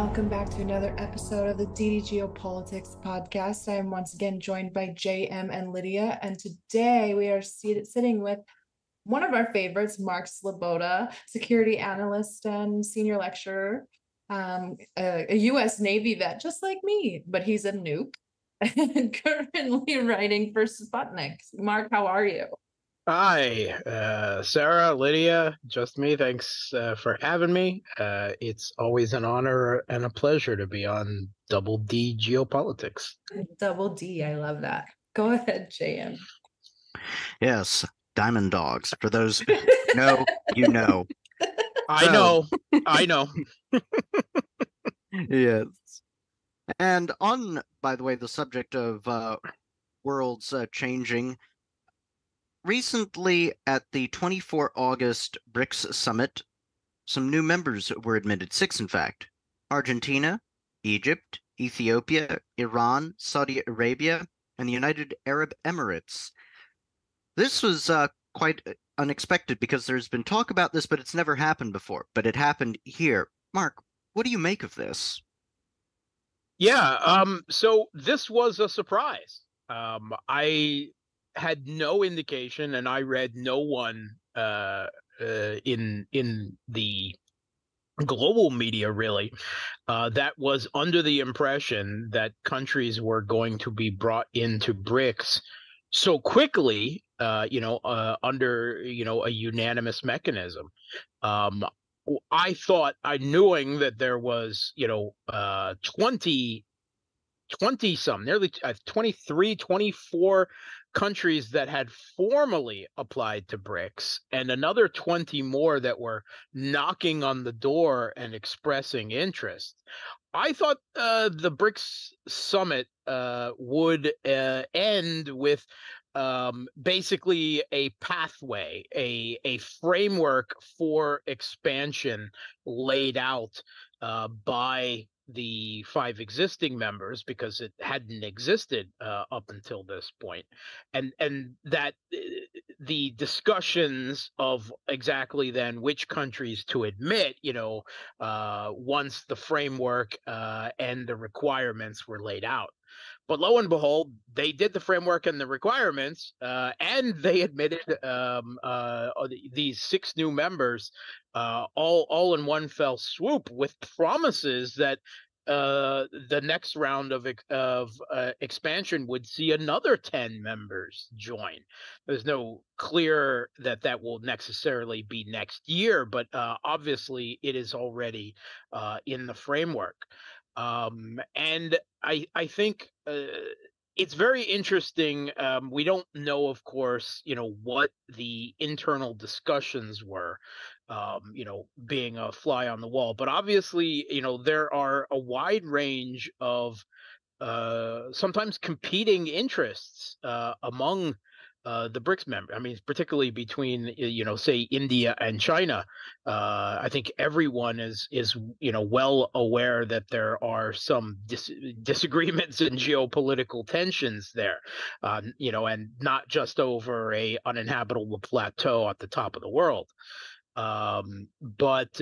welcome back to another episode of the DD Geopolitics podcast. I am once again joined by JM and Lydia, and today we are sitting with one of our favorites, Mark Sloboda, security analyst and senior lecturer, a U.S. Navy vet just like me, but he's a nuke and currently writing for Sputnik. Mark, how are you? Hi, Sarah, Lydia, just me. Thanks for having me. It's always an honor and a pleasure to be on Double D Geopolitics. Double D, I love that. Go ahead, JM. Yes, Diamond Dogs. For those who know, you know. I know. I know. Yes. And on, by the way, the subject of worlds changing, recently at the 24 August BRICS summit, some new members were admitted, 6 in fact. Argentina, Egypt, Ethiopia, Iran, Saudi Arabia, and the United Arab Emirates. This was quite unexpected because there's been talk about this, but it's never happened before. But it happened here. Mark, what do you make of this? Yeah, so this was a surprise. I had no indication, and I read no one in the global media really that was under the impression that countries were going to be brought into BRICS so quickly, under a unanimous mechanism. I thought, I knowing that there was 20 some, nearly 23, 24 countries that had formally applied to BRICS, and another 20 more that were knocking on the door and expressing interest. I thought the BRICS summit would end with basically a pathway, a framework for expansion laid out by the 5 existing members, because it hadn't existed up until this point, and that the discussions of exactly then which countries to admit, once the framework and the requirements were laid out. But lo and behold, they did the framework and the requirements, and they admitted these 6 new members, all in one fell swoop, with promises that the next round of expansion would see another 10 members join. There's no clear that will necessarily be next year, but obviously it is already in the framework. And I think it's very interesting. We don't know, of course, what the internal discussions were, being a fly on the wall. But obviously, there are a wide range of sometimes competing interests among the BRICS member. I mean, particularly between, say India and China. I think everyone is well aware that there are some disagreements and geopolitical tensions there, and not just over a uninhabitable plateau at the top of the world. But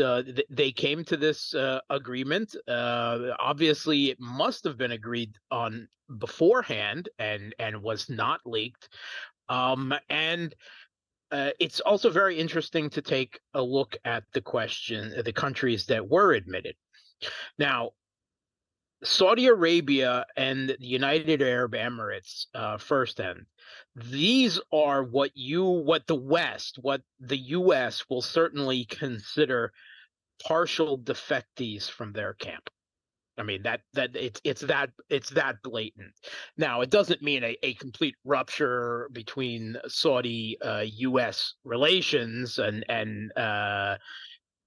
they came to this agreement. Obviously, it must have been agreed on beforehand and was not leaked. And it's also very interesting to take a look at the countries that were admitted. Now, Saudi Arabia and the United Arab Emirates, first end. These are what the U.S. will certainly consider partial defectees from their camp. I mean, that it's that blatant. Now, it doesn't mean a complete rupture between Saudi U.S. relations and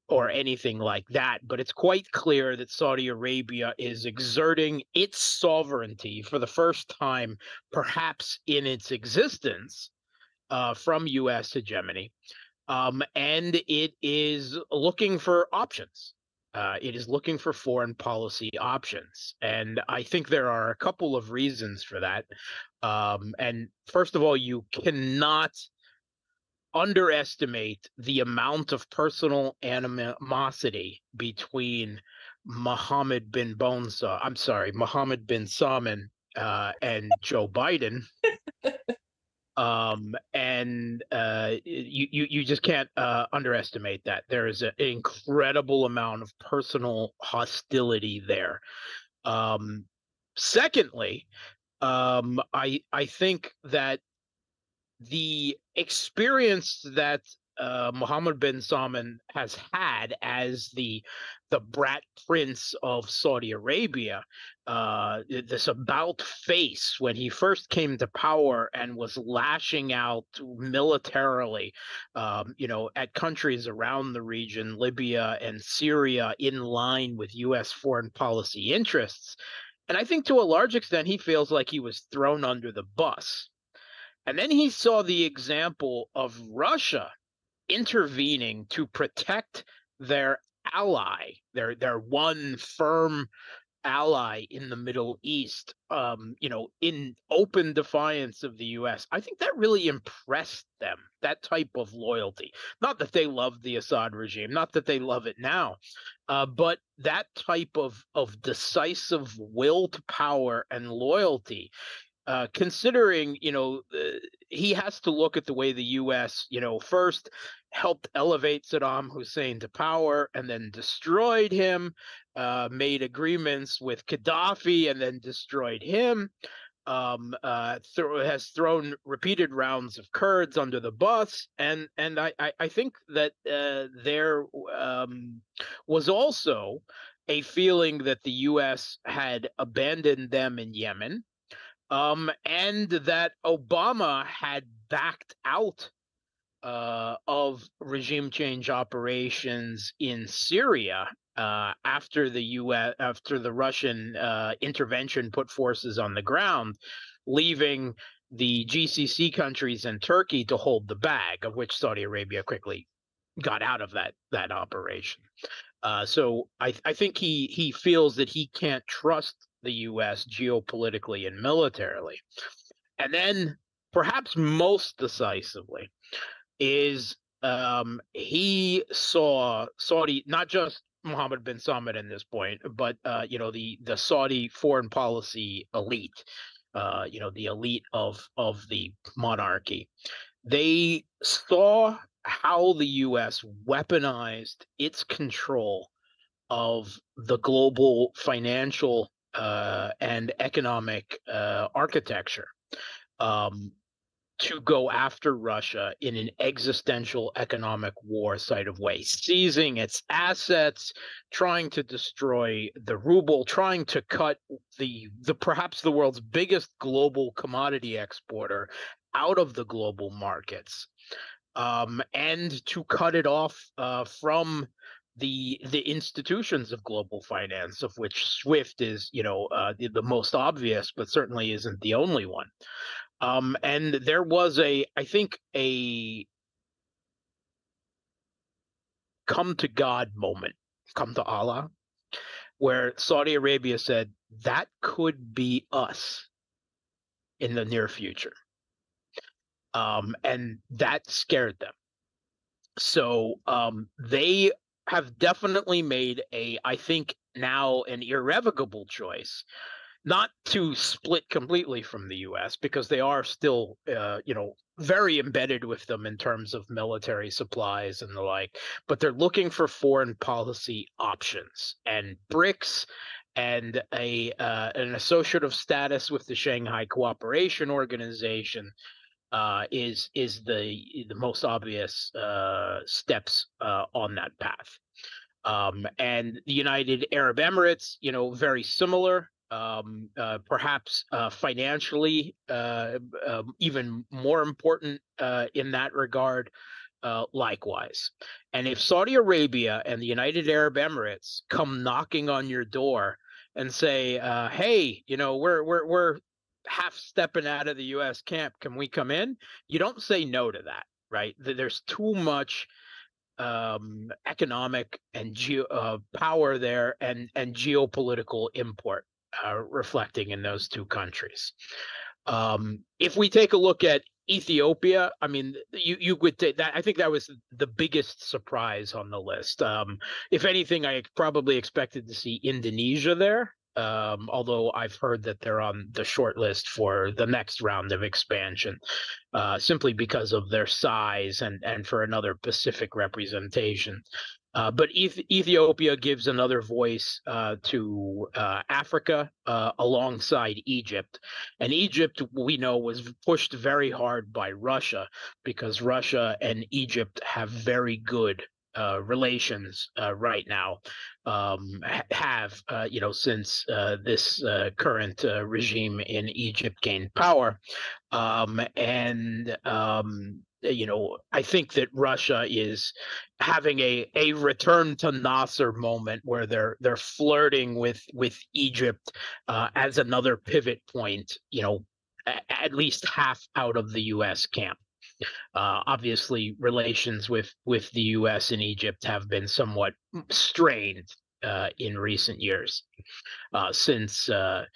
or anything like that, but it's quite clear that Saudi Arabia is exerting its sovereignty for the first time, perhaps in its existence, from U.S. hegemony, and it is looking for options. It is looking for foreign policy options, and I think there are a couple of reasons for that. And first of all, you cannot underestimate the amount of personal animosity between Mohammed bin Salman and Joe Biden. And you just can't underestimate that. There is an incredible amount of personal hostility there. Secondly, I think that the experience that Mohammed bin Salman has had as the brat prince of Saudi Arabia, this about face when he first came to power and was lashing out militarily, at countries around the region, Libya and Syria, in line with U.S. foreign policy interests. And I think to a large extent, he feels like he was thrown under the bus. And then he saw the example of Russia intervening to protect their ally, their one firm ally in the Middle East, in open defiance of the US. I think that really impressed them, that type of loyalty. Not that they love the Assad regime, not that they love it now, but that type of decisive will to power and loyalty. Considering, he has to look at the way the U.S., first helped elevate Saddam Hussein to power and then destroyed him, made agreements with Gaddafi and then destroyed him, has thrown repeated rounds of Kurds under the bus. And I think that there was also a feeling that the U.S. had abandoned them in Yemen, and that Obama had backed out of regime change operations in Syria after the Russian intervention put forces on the ground, leaving the GCC countries and Turkey to hold the bag, of which Saudi Arabia quickly got out of that operation. So I think he feels that he can't trust the U.S. geopolitically and militarily. And then, perhaps most decisively, is he saw Saudi, not just Mohammed bin Salman at this point, but the Saudi foreign policy elite, the elite of the monarchy. They saw how the U.S. weaponized its control of the global financial and economic architecture to go after Russia in an existential economic war side of way, seizing its assets, trying to destroy the ruble, trying to cut the perhaps the world's biggest global commodity exporter out of the global markets, and to cut it off from the institutions of global finance, of which SWIFT is, the most obvious, but certainly isn't the only one. And there was I think a come to God moment, come to Allah, where Saudi Arabia said that could be us in the near future. And that scared them. So they have definitely made I think now, an irrevocable choice not to split completely from the U.S., because they are still, very embedded with them in terms of military supplies and the like, but they're looking for foreign policy options, and BRICS and an associative status with the Shanghai Cooperation Organization is the most obvious steps on that path. And the United Arab Emirates, very similar. Perhaps financially even more important in that regard, likewise. And if Saudi Arabia and the United Arab Emirates come knocking on your door and say, hey, we're half stepping out of the U.S. camp, can we come in? You don't say no to that, right? There's too much economic and power there, and geopolitical import reflecting in those two countries. If we take a look at Ethiopia, I mean, you would take that. I think that was the biggest surprise on the list. If anything, I probably expected to see Indonesia there. Although I've heard that they're on the short list for the next round of expansion, simply because of their size and for another Pacific representation. But Ethiopia gives another voice to Africa alongside Egypt. And Egypt, we know, was pushed very hard by Russia because Russia and Egypt have very good relations right now, since this current regime in Egypt gained power. I think that Russia is having a return to Nasser moment where they're flirting with Egypt as another pivot point, at least half out of the U.S. camp. Obviously, relations with the U.S. and Egypt have been somewhat strained in recent years, since the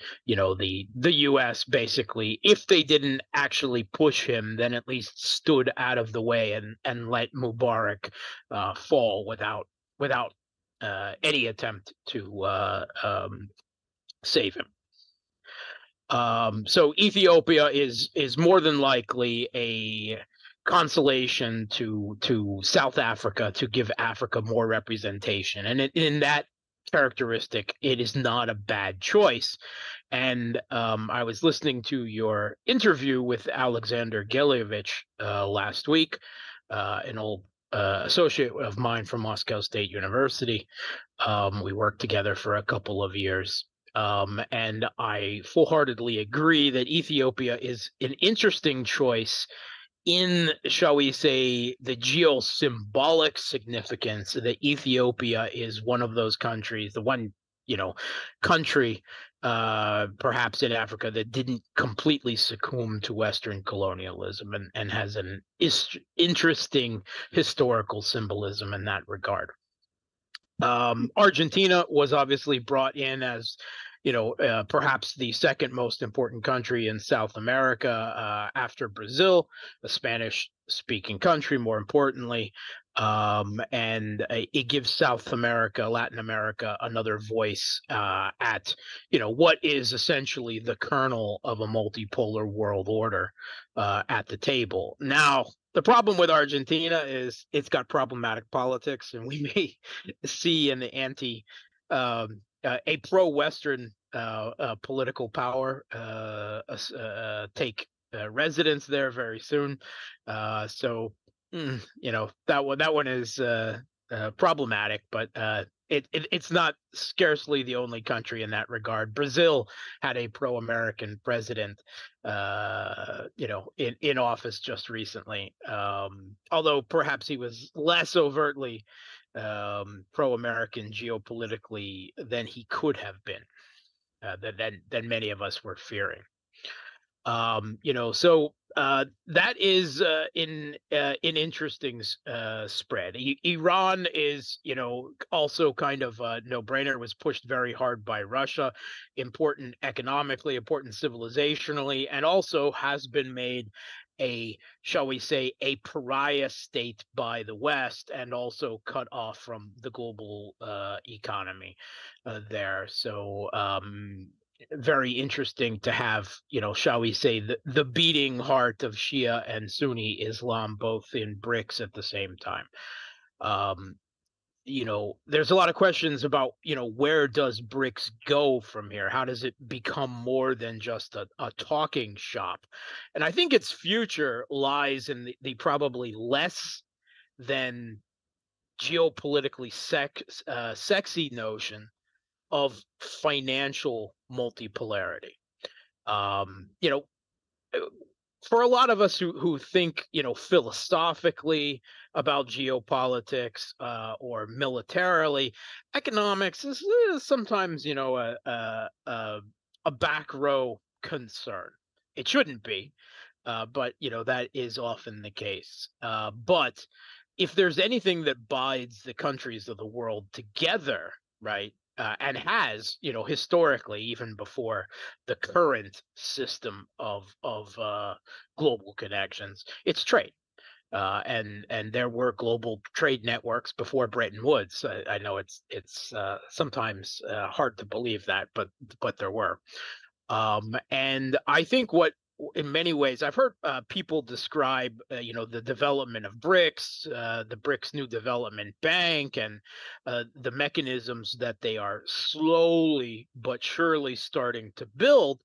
U.S. basically, if they didn't actually push him, then at least stood out of the way and let Mubarak fall without any attempt to save him. So Ethiopia is more than likely a consolation to South Africa to give Africa more representation, and in that characteristic, it is not a bad choice. And I was listening to your interview with Alexander Gelyevich last week, an old associate of mine from Moscow State University. We worked together for a couple of years. And I full-heartedly agree that Ethiopia is an interesting choice in, shall we say, the geosymbolic significance that Ethiopia is one of those countries, the one, country perhaps in Africa that didn't completely succumb to Western colonialism and has an interesting historical symbolism in that regard. Argentina was obviously brought in as, perhaps the second most important country in South America after Brazil, a Spanish-speaking country, more importantly. And it gives South America, Latin America, another voice at, what is essentially the kernel of a multipolar world order at the table. Now, the problem with Argentina is it's got problematic politics, and we may see an a pro-Western political power take residence there very soon. That one is problematic, but it's not scarcely the only country in that regard. Brazil had a pro-American president, in office just recently, although perhaps he was less overtly pro-American geopolitically than he could have been, than many of us were fearing. That is an interesting spread. Iran is, also kind of a no-brainer. Was pushed very hard by Russia, important economically, important civilizationally, and also has been made a, shall we say, a pariah state by the West, and also cut off from the global economy there. So very interesting to have, shall we say, the beating heart of Shia and Sunni Islam both in BRICS at the same time. There's a lot of questions about, where does BRICS go from here? How does it become more than just a talking shop? And I think its future lies in the probably less than geopolitically sexy notion of financial multipolarity. For a lot of us who think, philosophically about geopolitics or militarily, economics is sometimes, a back row concern. It shouldn't be, but that is often the case. But if there's anything that binds the countries of the world together, right, and has, historically, even before the current system of global connections, it's trade. And there were global trade networks before Bretton Woods. I know it's sometimes hard to believe that, but there were. And I think in many ways, I've heard people describe, the development of BRICS, the BRICS New Development Bank, and the mechanisms that they are slowly but surely starting to build,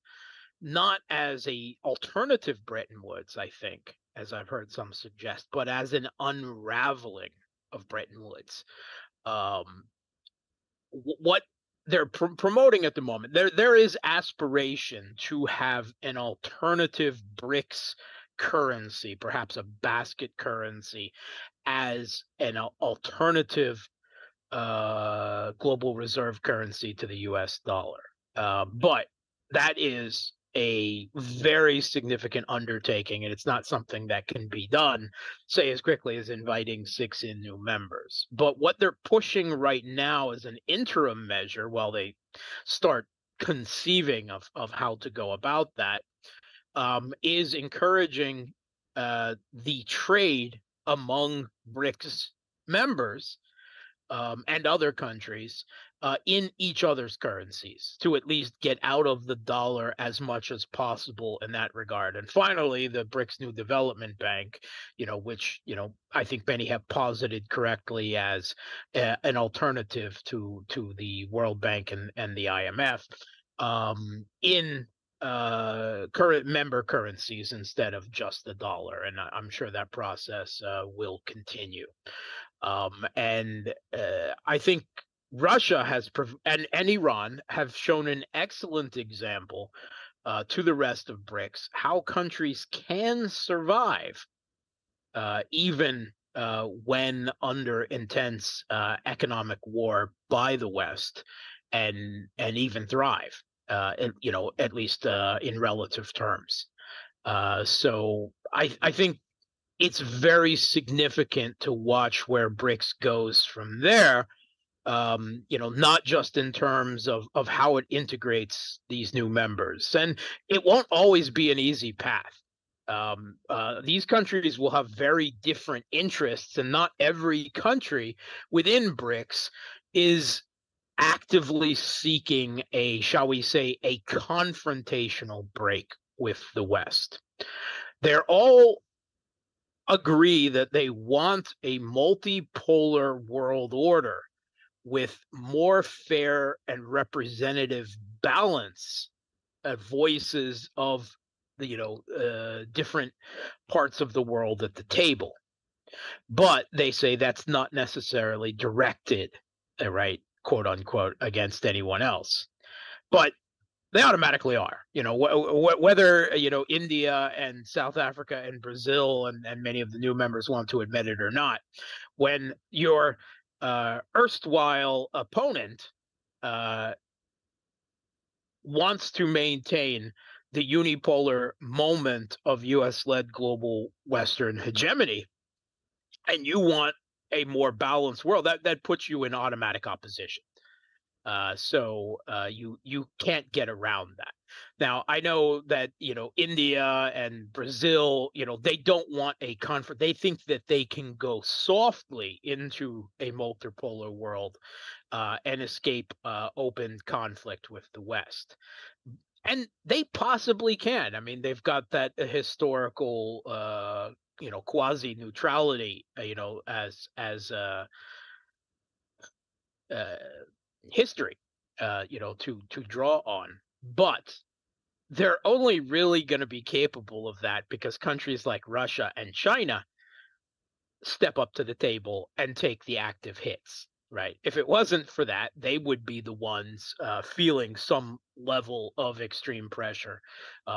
not as a alternative Bretton Woods, I think, as I've heard some suggest, but as an unraveling of Bretton Woods. What they're promoting at the moment, there is aspiration to have an alternative BRICS currency, perhaps a basket currency, as an alternative global reserve currency to the US dollar. But that is a very significant undertaking, and it's not something that can be done, say, as quickly as inviting 6 in new members. But what they're pushing right now as an interim measure while they start conceiving of how to go about that, is encouraging the trade among BRICS members and other countries in each other's currencies to at least get out of the dollar as much as possible in that regard. And finally, the BRICS New Development Bank, which I think many have posited correctly as an alternative to the World Bank and the IMF, in current member currencies instead of just the dollar. And I'm sure that process will continue. And I think Russia and Iran have shown an excellent example to the rest of BRICS how countries can survive even when under intense economic war by the West, and even thrive, at least in relative terms. So I think it's very significant to watch where BRICS goes from there. Not just in terms of how it integrates these new members, and it won't always be an easy path. These countries will have very different interests, and not every country within BRICS is actively seeking shall we say, a confrontational break with the West. They're all agree that they want a multipolar world order with more fair and representative balance of voices of the different parts of the world at the table. But they say that's not necessarily directed, right, quote unquote, against anyone else. But they automatically are, whether, India and South Africa and Brazil and many of the new members want to admit it or not. When your erstwhile opponent wants to maintain the unipolar moment of US-led global Western hegemony, and you want a more balanced world, that puts you in automatic opposition. So you can't get around that. Now, I know that, India and Brazil, they don't want a conflict. They think that they can go softly into a multipolar world and escape open conflict with the West. And they possibly can. I mean, they've got that historical, quasi neutrality, as history, to draw on. But they're only really going to be capable of that because countries like Russia and China step up to the table and take the active hits, right? If it wasn't for that, they would be the ones feeling some level of extreme pressure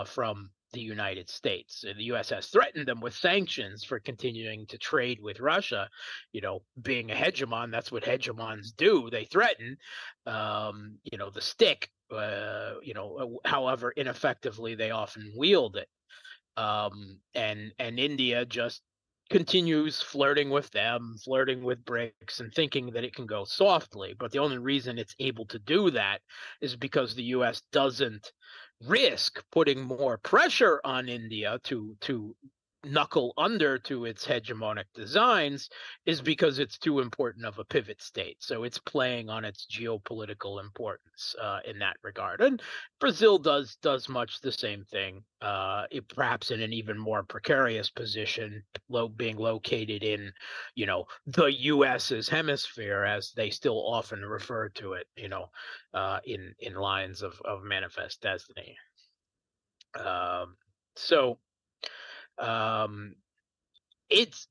from the United States. The U.S. has threatened them with sanctions for continuing to trade with Russia. Being a hegemon, that's what hegemons do. They threaten, the stick, however ineffectively they often wield it. And India just continues flirting with them, flirting with BRICS, and thinking that it can go softly. But the only reason it's able to do that is because the U.S. doesn't risk putting more pressure on India to knuckle under to its hegemonic designs, is because it's too important of a pivot state. So it's playing on its geopolitical importance in that regard. And Brazil does much the same thing, perhaps in an even more precarious position, being located in, the U.S.'s hemisphere, as they still often refer to it, in lines of Manifest Destiny. So it's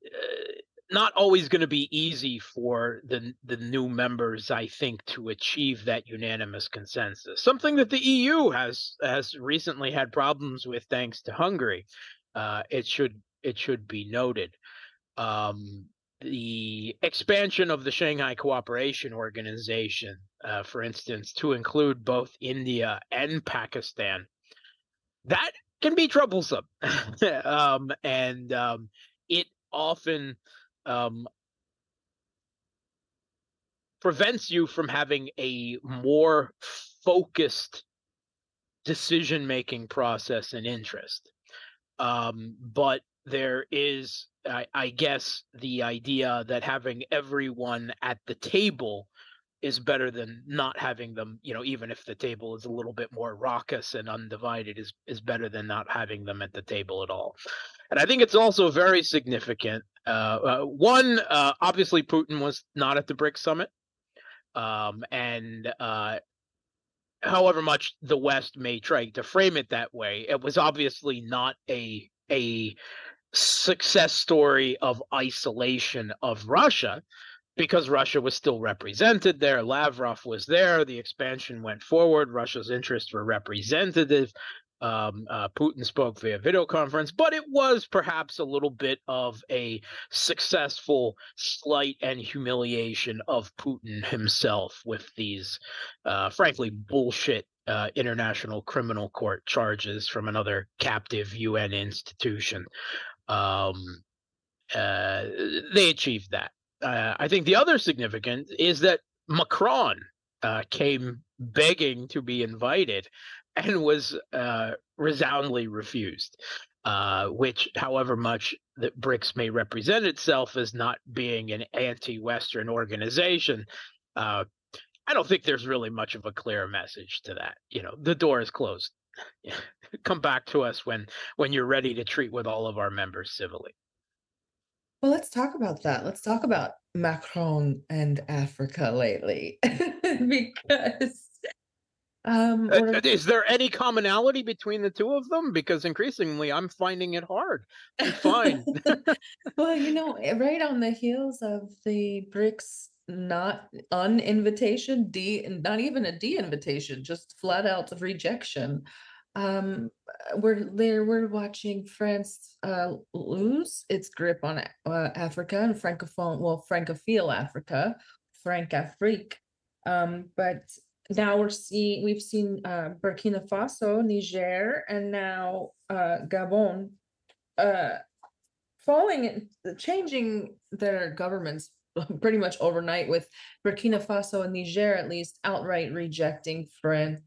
not always going to be easy for the new members, I think, to achieve that unanimous consensus. Something that the EU has recently had problems with, thanks to Hungary. It should be noted. The expansion of the Shanghai Cooperation Organization, for instance, to include both India and Pakistan, that can be troublesome. And it often prevents you from having a more focused decision-making process and interest. But there is, I guess, the idea that having everyone at the table is better than not having them, even if the table is a little bit more raucous and undivided, is better than not having them at the table at all. And I think it's also very significant. One, obviously, Putin was not at the BRICS summit. And however much the West may try to frame it that way, it was obviously not a success story of isolation of Russia, because Russia was still represented there. Lavrov was there. The expansion went forward. Russia's interests were represented. Putin spoke via video conference, but it was perhaps a little bit of a successful slight and humiliation of Putin himself with these, frankly, bullshit International Criminal Court charges from another captive UN institution. They achieved that. I think the other significant is that Macron came begging to be invited and was resoundingly refused, which, however much that BRICS may represent itself as not being an anti-Western organization, I don't think there's really much of a clear message to that. The door is closed. Come back to us when you're ready to treat with all of our members civilly. Well, let's talk about that. Let's talk about Macron and Africa lately, because is there any commonality between the two of them? Because increasingly, I'm finding it hard to find. Well, right on the heels of the BRICS not invitation, not even a de-invitation, just flat out rejection. We're watching France lose its grip on Africa and Francophile Africa, Francafrique. But now we've seen Burkina Faso, Niger, and now Gabon changing their governments pretty much overnight, with Burkina Faso and Niger at least outright rejecting French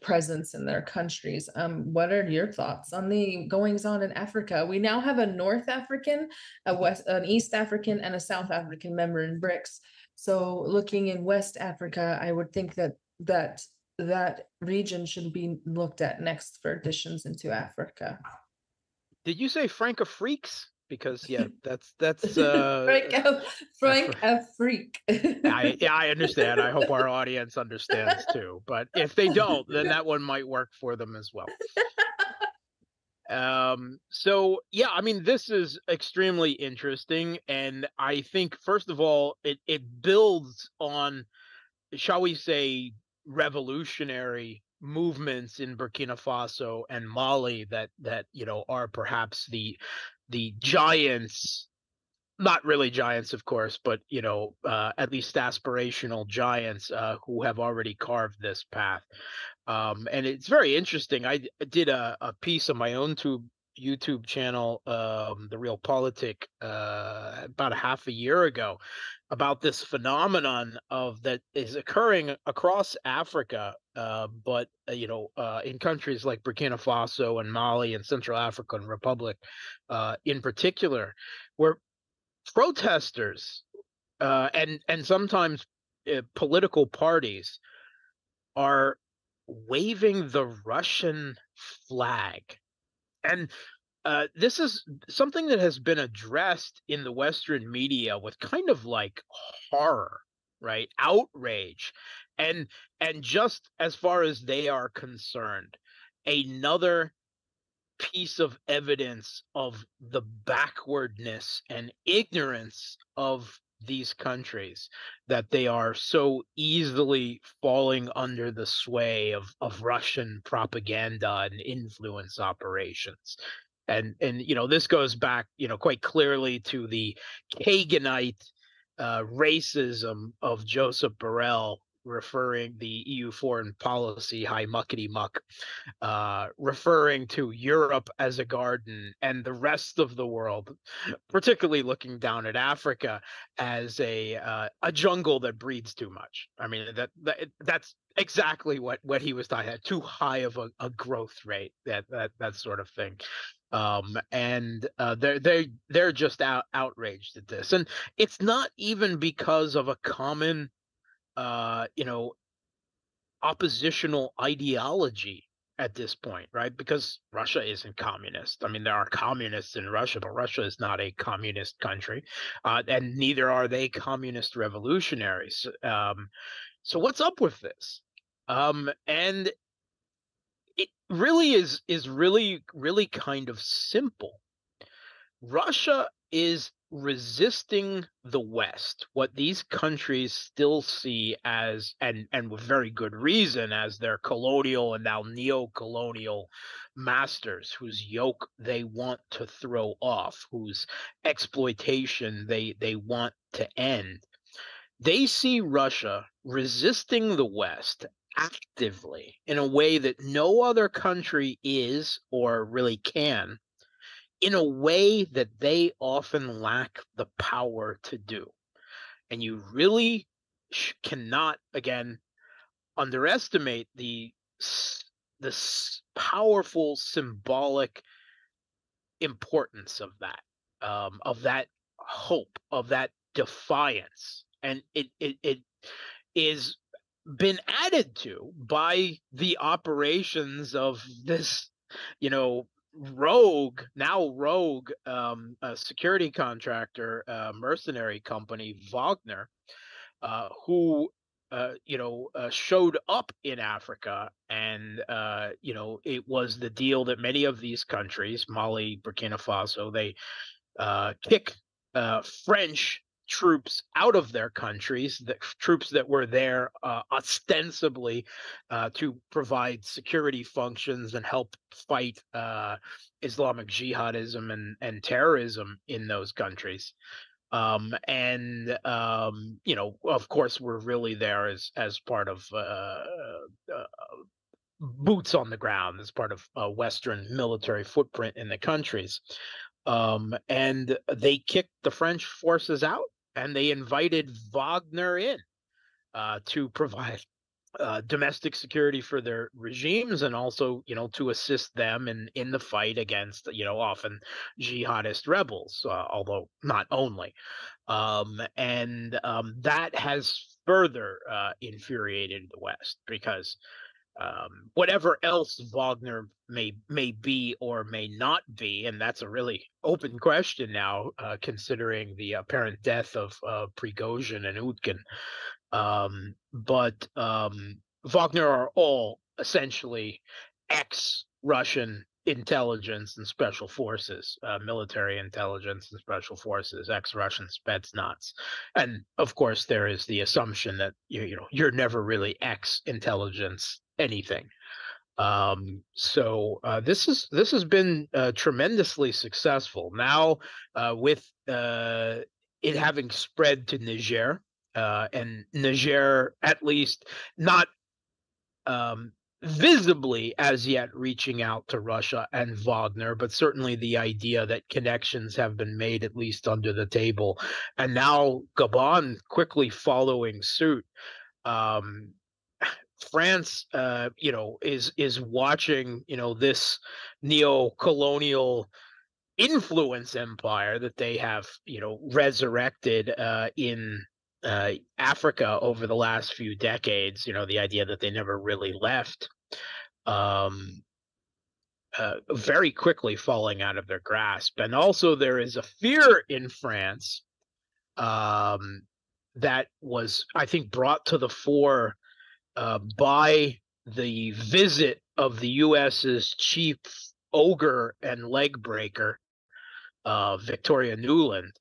presence in their countries. What are your thoughts on the goings on in Africa? We now have a North African, an East African, and a South African member in BRICS. So looking in West Africa, I would think that region should be looked at next for additions into Africa. Did you say Francafriques? Because that's Francafrique. I understand. I hope our audience understands too. But if they don't, then that one might work for them as well. So yeah, I mean, this is extremely interesting, and I think, first of all, it builds on, shall we say, revolutionary movements in Burkina Faso and Mali that are perhaps the giants, not really giants, of course, but at least aspirational giants who have already carved this path. And it's very interesting. I did a piece on my own YouTube channel, The Real Politic, about a half a year ago, about this phenomenon of that is occurring across Africa, but in countries like Burkina Faso and Mali and Central African Republic, in particular, where protesters and sometimes political parties are waving the Russian flag. And this is something that has been addressed in the Western media with kind of like horror, right? Outrage. And just as far as they are concerned, another piece of evidence of the backwardness and ignorance of these countries, that they are so easily falling under the sway of Russian propaganda and influence operations. And this goes back, quite clearly to the Kaganite racism of Joseph Borrell, referring the EU foreign policy high muckety muck, referring to Europe as a garden and the rest of the world, particularly looking down at Africa, as a jungle that breeds too much. I mean, that's exactly what he was talking about. Too high of a growth rate, that sort of thing. And they're just outraged at this, and it's not even because of a common oppositional ideology at this point, right? Because Russia isn't communist. I mean, there are communists in Russia, but Russia is not a communist country, and neither are they communist revolutionaries. So what's up with this? And it really is really kind of simple. Russia is resisting the West, what these countries still see as, and with very good reason, as their colonial and now neo-colonial masters, whose yoke they want to throw off, whose exploitation they want to end. They see Russia resisting the West actively in a way that no other country is or really can, in a way that they often lack the power to do. And you really cannot, again, underestimate the powerful symbolic importance of that hope, of that defiance. And it is been added to by the operations of this, rogue security contractor, mercenary company, Wagner, who showed up in Africa, and it was the deal that many of these countries, Mali, Burkina Faso, they kick French troops out of their countries, the troops that were there ostensibly to provide security functions and help fight Islamic jihadism and terrorism in those countries. Of course, we're really there as part of boots on the ground, as part of a Western military footprint in the countries. And they kicked the French forces out, and they invited Wagner in to provide domestic security for their regimes, and also, to assist them in the fight against, often jihadist rebels, although not only. That has further infuriated the West, because whatever else Wagner may be or may not be, and that's a really open question now, considering the apparent death of Prigozhin and Utkin. But Wagner are all essentially ex-Russian intelligence and special forces, military intelligence and special forces, ex-Russian Spetsnaz. And of course, there is the assumption that you're never really ex-intelligence anything. So this has been tremendously successful. Now, with it having spread to Niger, and Niger, at least not visibly as yet reaching out to Russia and Wagner, but certainly the idea that connections have been made, at least under the table. And now Gabon quickly following suit. Um, France, is watching, this neo-colonial influence empire that they have, resurrected in Africa over the last few decades. The idea that they never really left, um, very quickly falling out of their grasp. And also, there is a fear in France um, that was, I think, brought to the fore by the visit of the U.S.'s chief ogre and leg breaker, Victoria Nuland,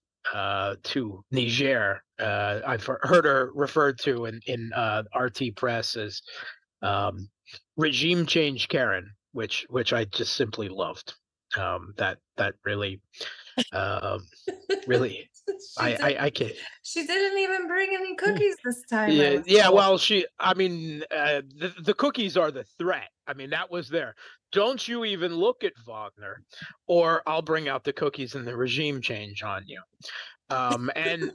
to Niger. I've heard her referred to in RT Press as um, regime change Karen, which I just simply loved. That really, um, really, I can't. She didn't even bring any cookies this time, I Yeah, was yeah. told. Well, the cookies are the threat. I mean, that was there. Don't you even look at Wagner, or I'll bring out the cookies and the regime change on you. And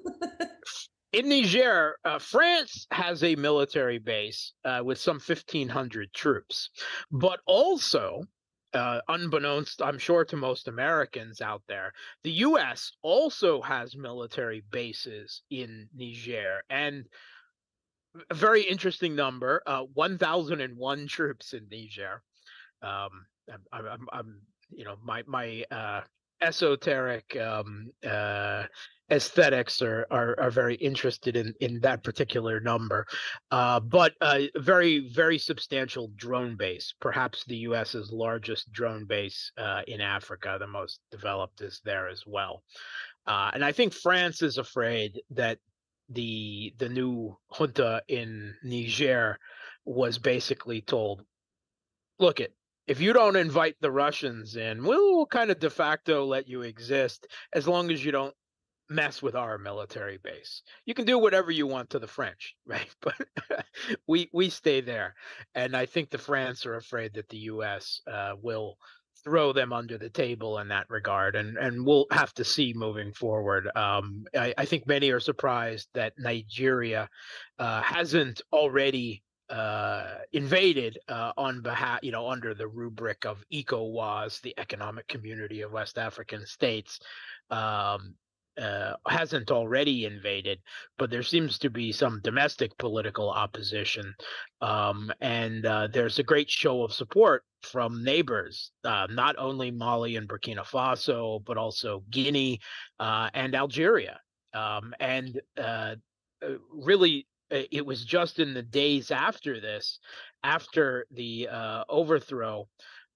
in Niger, France has a military base with some 1,500 troops, but also, unbeknownst, I'm sure, to most Americans out there, the U.S. also has military bases in Niger, and a very interesting number, 1,001 troops in Niger. I'm my esoteric aesthetics are very interested in that particular number, but a very, very substantial drone base, perhaps the U.S.'s largest drone base in Africa. The most developed is there as well. And I think France is afraid that the new junta in Niger was basically told, look it, if you don't invite the Russians in, we'll kind of de facto let you exist as long as you don't mess with our military base. You can do whatever you want to the French, right? But we stay there, and I think the France are afraid that the U.S. Will throw them under the table in that regard, and we'll have to see moving forward. I think many are surprised that Nigeria hasn't already invaded on behalf, under the rubric of ECOWAS, the Economic Community of West African States. Um, hasn't already invaded, but there seems to be some domestic political opposition. And there's a great show of support from neighbors, not only Mali and Burkina Faso, but also Guinea and Algeria. And really, it was just in the days after this, after the overthrow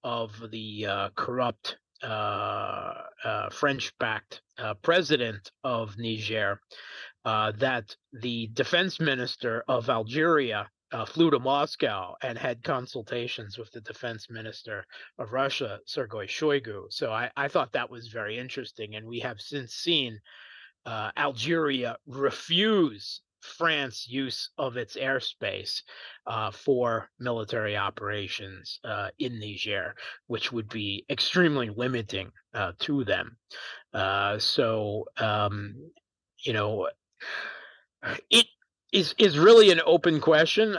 of the corrupt French-backed president of Niger, that the defense minister of Algeria flew to Moscow and had consultations with the defense minister of Russia, Sergei Shoigu. So I thought that was very interesting. And we have since seen Algeria refuse France use of its airspace for military operations in Niger, which would be extremely limiting to them. So it is really an open question,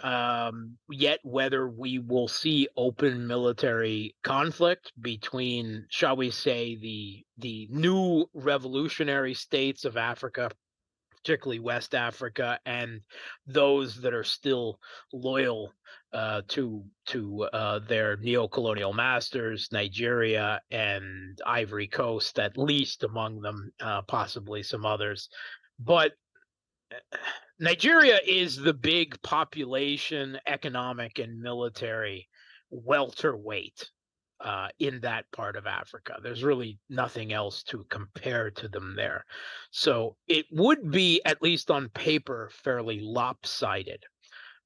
yet whether we will see open military conflict between, shall we say, the new revolutionary states of Africa, particularly West Africa, and those that are still loyal to their neo-colonial masters, Nigeria and Ivory Coast, at least among them, possibly some others. But Nigeria is the big population, economic, and military welterweight in that part of Africa. There's really nothing else to compare to them there. So it would be, at least on paper, fairly lopsided.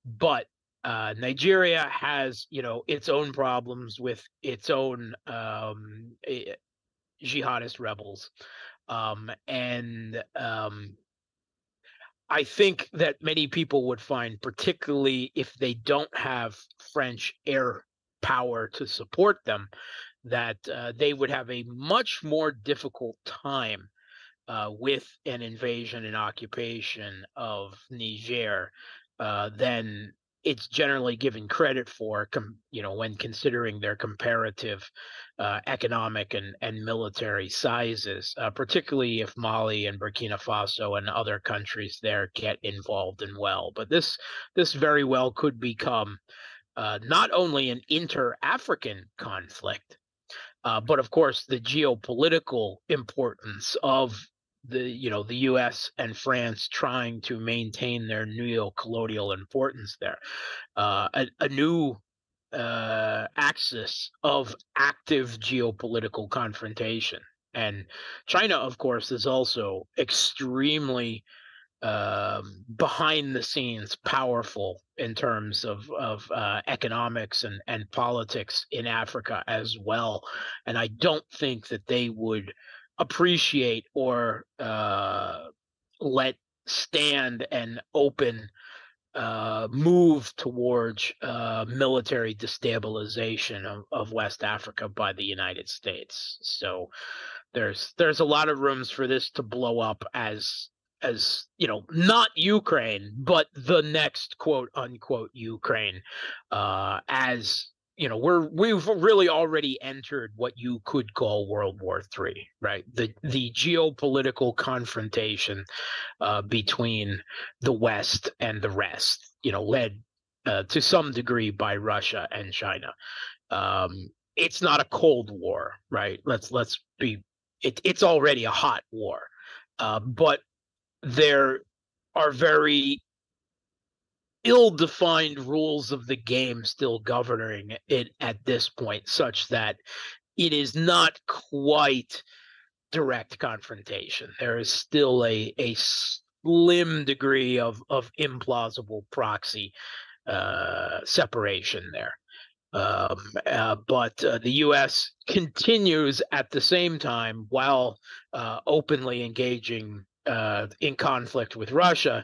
But Nigeria has, its own problems with its own jihadist rebels. And I think that many people would find, particularly if they don't have French air power to support them, that they would have a much more difficult time with an invasion and occupation of Niger than it's generally given credit for, when considering their comparative economic and military sizes, particularly if Mali and Burkina Faso and other countries there get involved and well. But this very well could become not only an inter-African conflict, but of course, the geopolitical importance of the U.S. and France trying to maintain their neo-colonial importance there, a new axis of active geopolitical confrontation. And China, of course, is also extremely behind the scenes powerful in terms of economics and politics in Africa as well. And I don't think that they would appreciate or let stand an open move towards military destabilization of West Africa by the United States. So there's a lot of rooms for this to blow up as not Ukraine, but the next quote unquote Ukraine, as we've really already entered what you could call World War III, right? The geopolitical confrontation between the West and the rest, led to some degree by Russia and China. It's not a Cold War, right? Let's be. It's already a hot war, but there are very ill-defined rules of the game still governing it at this point, such that it is not quite direct confrontation. There is still a slim degree of implausible proxy separation there. But the U.S. continues at the same time, while openly engaging in conflict with Russia,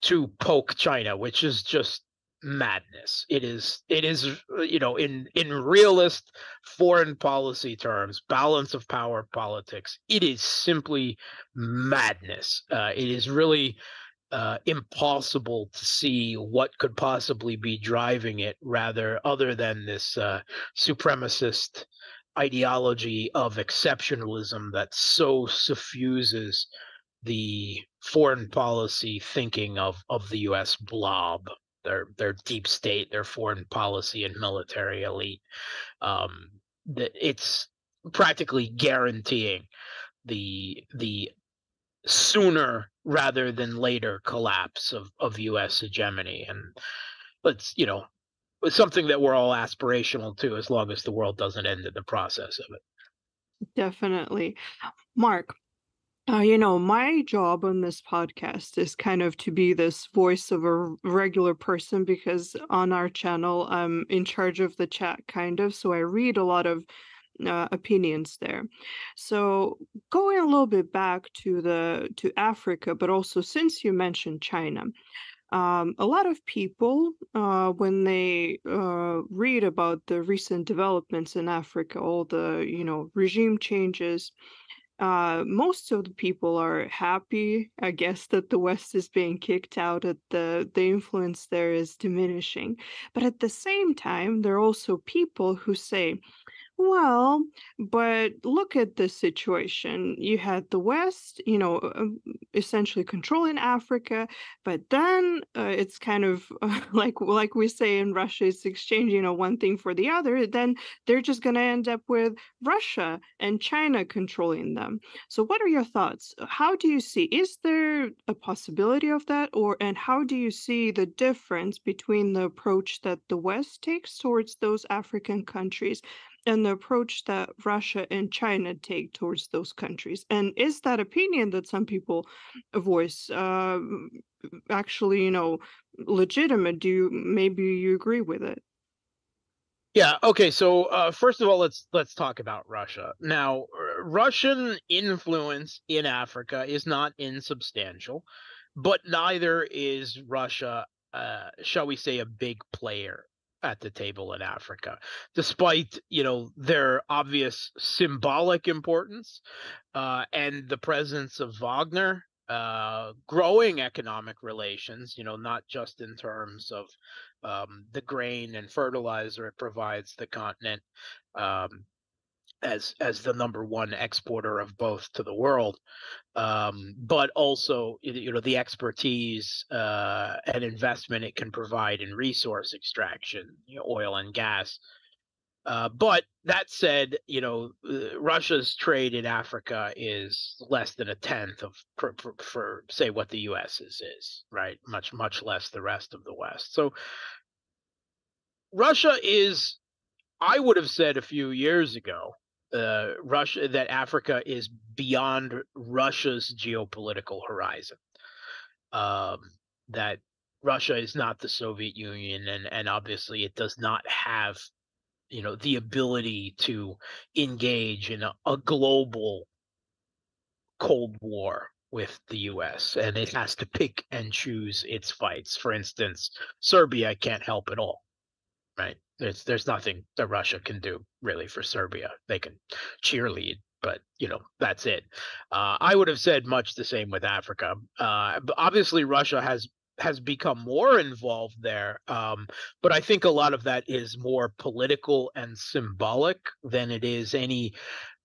to poke China, which is just madness. It is in realist foreign policy terms, balance of power politics, it is simply madness. It is really impossible to see what could possibly be driving it, other than this supremacist ideology of exceptionalism that so suffuses the foreign policy thinking of the U.S. blob, their deep state, their foreign policy and military elite. That it's practically guaranteeing the sooner rather than later collapse of U.S. hegemony. And it's something that we're all aspirational to, as long as the world doesn't end in the process of it. Definitely. Mark, my job on this podcast is kind of to be this voice of a regular person, because on our channel, I'm in charge of the chat, kind of. So I read a lot of opinions there. So going a little bit back to Africa, but also since you mentioned China, a lot of people, when they read about the recent developments in Africa, all the regime changes, most of the people are happy, I guess, that the West is being kicked out, that the influence there is diminishing. But at the same time, there are also people who say, well, but look at the situation. You had the West, essentially controlling Africa, but then it's kind of like we say in Russia, it's exchanging, one thing for the other. Then they're just going to end up with Russia and China controlling them. So, what are your thoughts? How do you see? Is there a possibility of that, and how do you see the difference between the approach that the West takes towards those African countries and the approach that Russia and China take towards those countries? And is that opinion that some people voice actually, legitimate? Maybe you agree with it? Yeah. Okay. So first of all, let's talk about Russia. Now, Russian influence in Africa is not insubstantial. but neither is Russia, shall we say, a big player at the table in Africa, despite their obvious symbolic importance and the presence of Wagner. Growing economic relations, not just in terms of the grain and fertilizer it provides the continent, um, as the number one exporter of both to the world, but also the expertise and investment it can provide in resource extraction, oil and gas. But that said, Russia's trade in Africa is less than a tenth of, for say, what the U.S. is, right? Much less the rest of the West. So Russia is, I would have said a few years ago, Russia, that Africa is beyond Russia's geopolitical horizon. That Russia is not the Soviet Union, and obviously it does not have the ability to engage in a global Cold War with the US, and it has to pick and choose its fights. For instance, Serbia can't help at all, right? There's nothing that Russia can do really for Serbia. They can cheerlead, but that's it. I would have said much the same with Africa. But obviously Russia has become more involved there, but I think a lot of that is more political and symbolic than it is any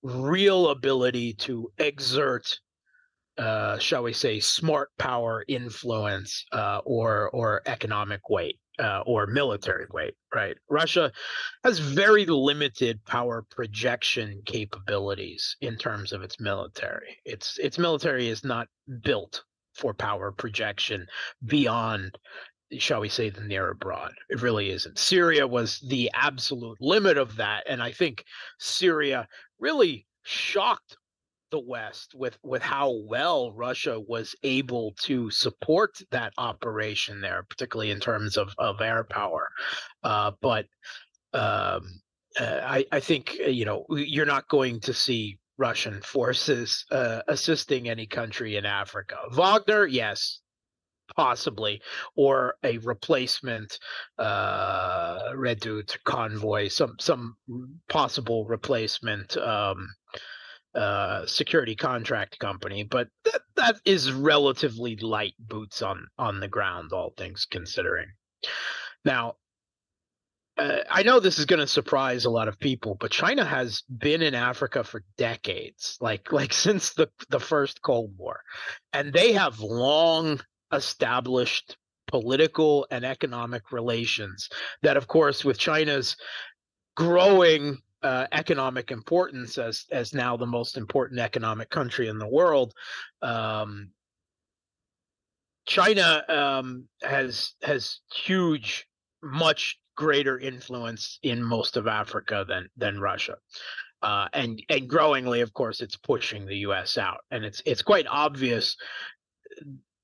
real ability to exert, shall we say, smart power, influence, or economic weight, or military weight. Right? Russia has very limited power projection capabilities in terms of its military. Its military is not built for power projection beyond, shall we say, the near abroad. It really isn't. Syria was the absolute limit of that, and I think Syria really shocked the West with how well Russia was able to support that operation there, particularly in terms of air power. But I think you're not going to see Russian forces assisting any country in Africa. Wagner, yes, possibly, or a replacement Redoute convoy, some possible replacement security contract company, but that is relatively light boots on the ground, all things considering. Now, I know this is going to surprise a lot of people, but China has been in Africa for decades, like since the first Cold War, and they have long established political and economic relations that, of course, with China's growing economic importance as now the most important economic country in the world, China has huge, much greater influence in most of Africa than Russia. And growingly, of course, it's pushing the U.S. out, and it's quite obvious,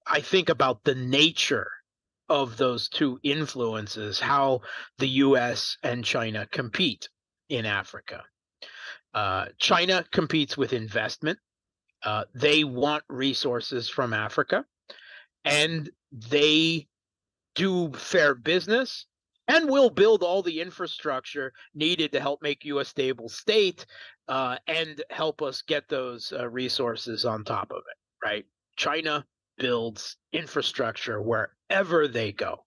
I think, about the nature of those two influences, how the U.S. and China compete in Africa. China competes with investment. They want resources from Africa, and they do fair business and will build all the infrastructure needed to help make you a stable state, and help us get those resources on top of it, right? China builds infrastructure wherever they go,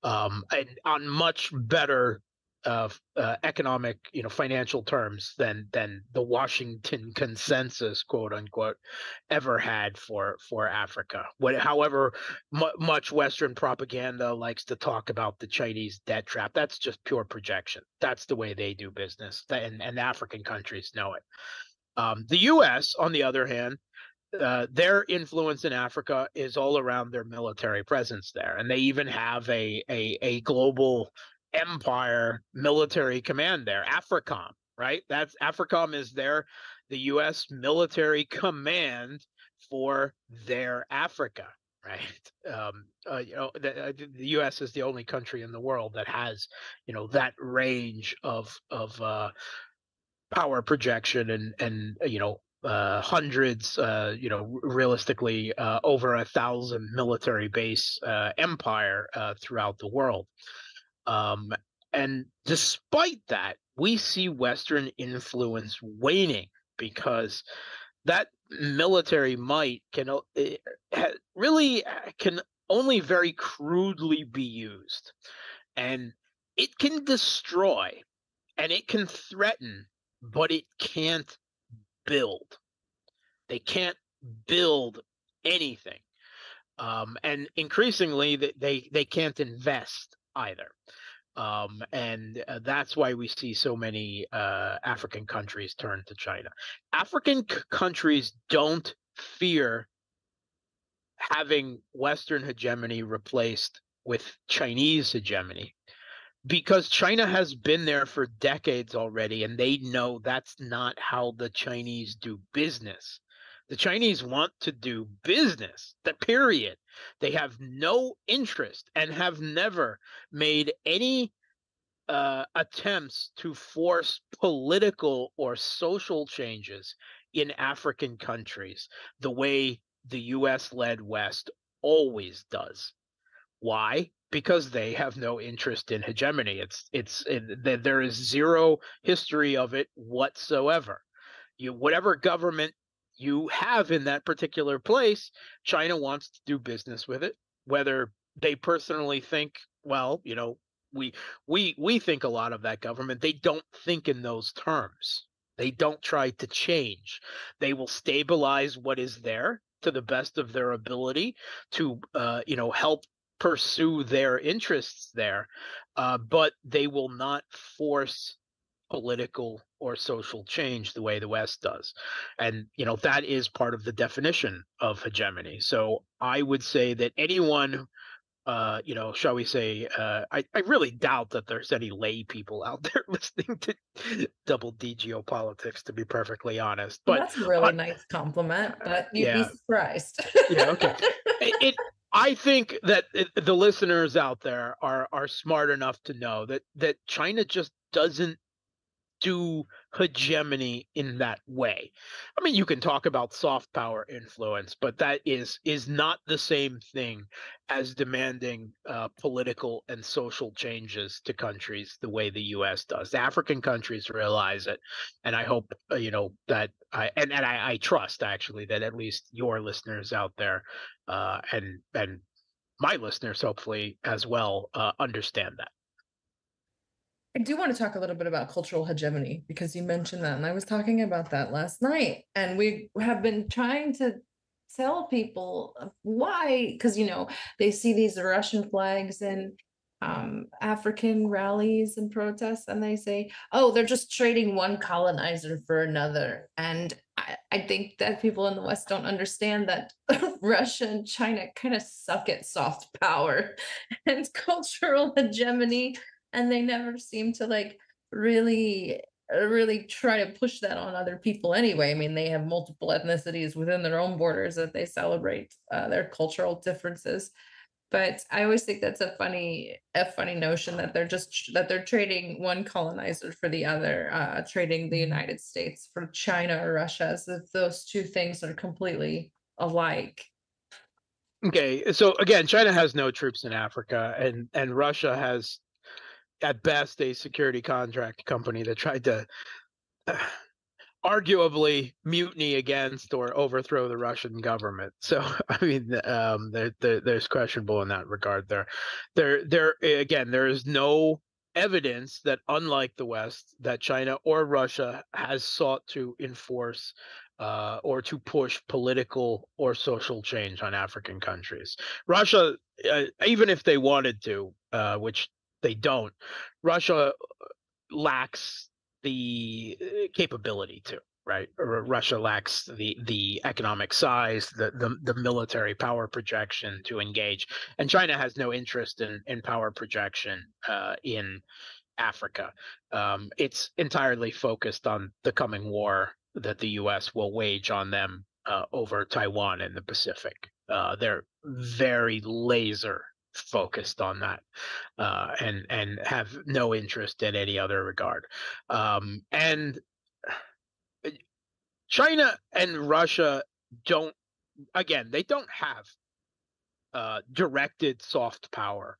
and on much better economic, financial terms than the Washington consensus, quote unquote, ever had for Africa. However much Western propaganda likes to talk about the Chinese debt trap, that's just pure projection. That's the way they do business, and African countries know it. The U.S., on the other hand, their influence in Africa is all around their military presence there, and they even have a global empire military command there, AFRICOM, right? That's AFRICOM is the U.S. military command for their Africa, right? The U.S. is the only country in the world that has that range of power projection and hundreds, realistically, over 1,000 military base empire throughout the world. And despite that, we see Western influence waning because that military might really can only very crudely be used, and it can destroy and it can threaten, but it can't build. They can't build anything, and increasingly they can't invest either. And that's why we see so many African countries turn to China. African countries don't fear having Western hegemony replaced with Chinese hegemony because China has been there for decades already, and they know that's not how the Chinese do business. The Chinese want to do business, the period. They have no interest and have never made any attempts to force political or social changes in African countries the way the US led West always does. Why? Because they have no interest in hegemony. There is zero history of it whatsoever. Whatever government you have in that particular place, China wants to do business with it, whether they personally think, well, we think a lot of that government. They don't think in those terms. They don't try to change. They will stabilize what is there to the best of their ability to help pursue their interests there, but they will not force political or social change the way the West does. And that is part of the definition of hegemony. So I would say that anyone, shall we say, I really doubt that there's any lay people out there listening to Double D Geopolitics, to be perfectly honest. Well, But that's a really nice compliment, but you'd be surprised. Yeah, okay. I think that the listeners out there are smart enough to know that China just doesn't do hegemony in that way. I mean, you can talk about soft power influence, but that is not the same thing as demanding political and social changes to countries the way the U.S. does. The African countries realize it, and I hope that I trust actually that at least your listeners out there and my listeners hopefully as well understand that. I do want to talk a little bit about cultural hegemony because you mentioned that, and I was talking about that last night. And we have been trying to tell people why, because they see these Russian flags and African rallies and protests, and they say, "Oh, they're just trading one colonizer for another." And I think that people in the West don't understand that Russia and China kind of suck at soft power and cultural hegemony, and they never seem to really try to push that on other people anyway. I mean, they have multiple ethnicities within their own borders that they celebrate their cultural differences. But I always think that's a funny notion that they're trading one colonizer for the other, trading the United States for China or Russia, as if those two things are completely alike. Okay, so again, China has no troops in Africa, and Russia has at best a security contract company that tried to arguably mutiny against or overthrow the Russian government. So I mean, there's questionable in that regard. There again, there is no evidence that, unlike the West, that China or Russia has sought to enforce or to push political or social change on African countries. Russia, even if they wanted to, which they don't, Russia lacks the capability to, right? Russia lacks the economic size, the military power projection to engage, and China has no interest in power projection in Africa. It's entirely focused on the coming war that the U.S. will wage on them over Taiwan and the Pacific. They're very laser focused on that and have no interest in any other regard. And China and Russia they don't have directed soft power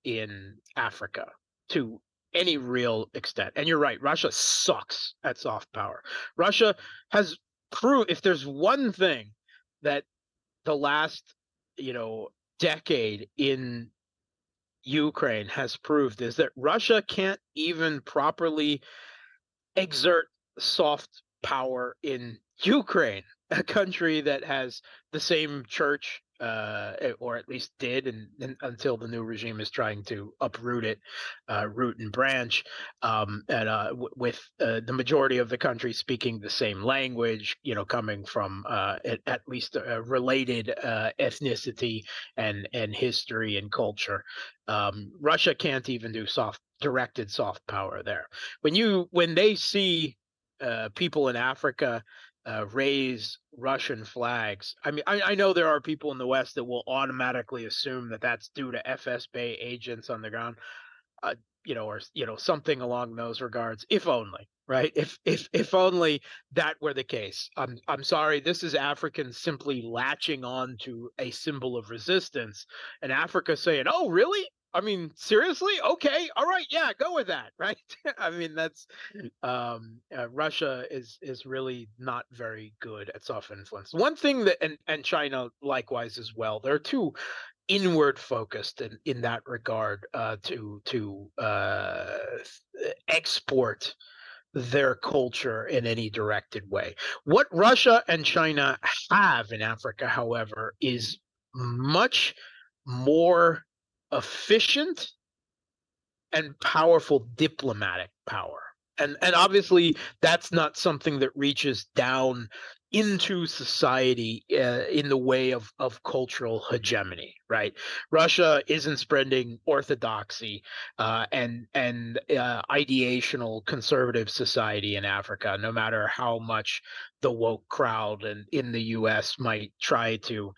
in Africa to any real extent. And you're right, Russia sucks at soft power. Russia has proved, if there's one thing that the last, decade in Ukraine has proved, is that Russia can't even properly exert soft power in Ukraine, a country that has the same church, or at least did, and until the new regime is trying to uproot it, root and branch, with the majority of the country speaking the same language, coming from at least a related ethnicity and history and culture. Russia can't even do directed soft power there. When they see people in Africa raise Russian flags, I mean, I know there are people in the West that will automatically assume that that's due to FSB agents on the ground, or something along those regards. If only, right? If only that were the case. I'm sorry. This is Africans simply latching on to a symbol of resistance, and Africa saying, "Oh, really? I mean, seriously? Okay, all right, yeah, go with that," right? I mean, that's Russia is really not very good at soft influence. One thing that, and China likewise as well. There are two inward focused in that regard, to export their culture in any directed way. What Russia and China have in Africa, however, is much more efficient and powerful diplomatic power. And obviously that's not something that reaches down into society in the way of cultural hegemony, right? Russia isn't spreading orthodoxy and ideational conservative society in Africa, no matter how much the woke crowd and in the US might try to,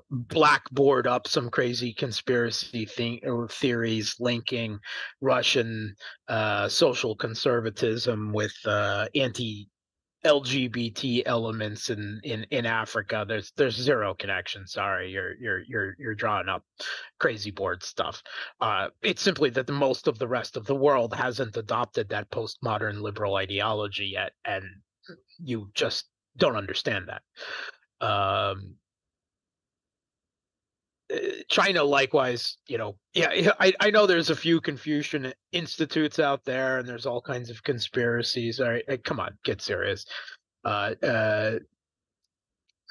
blackboard up some crazy conspiracy theories linking Russian social conservatism with anti-LGBT elements in Africa. There's zero connection. Sorry, you're drawing up crazy board stuff. It's simply that the most of the rest of the world hasn't adopted that postmodern liberal ideology yet, and you just don't understand that. China likewise, I know there's a few Confucian institutes out there and there's all kinds of conspiracies. All right, come on, get serious.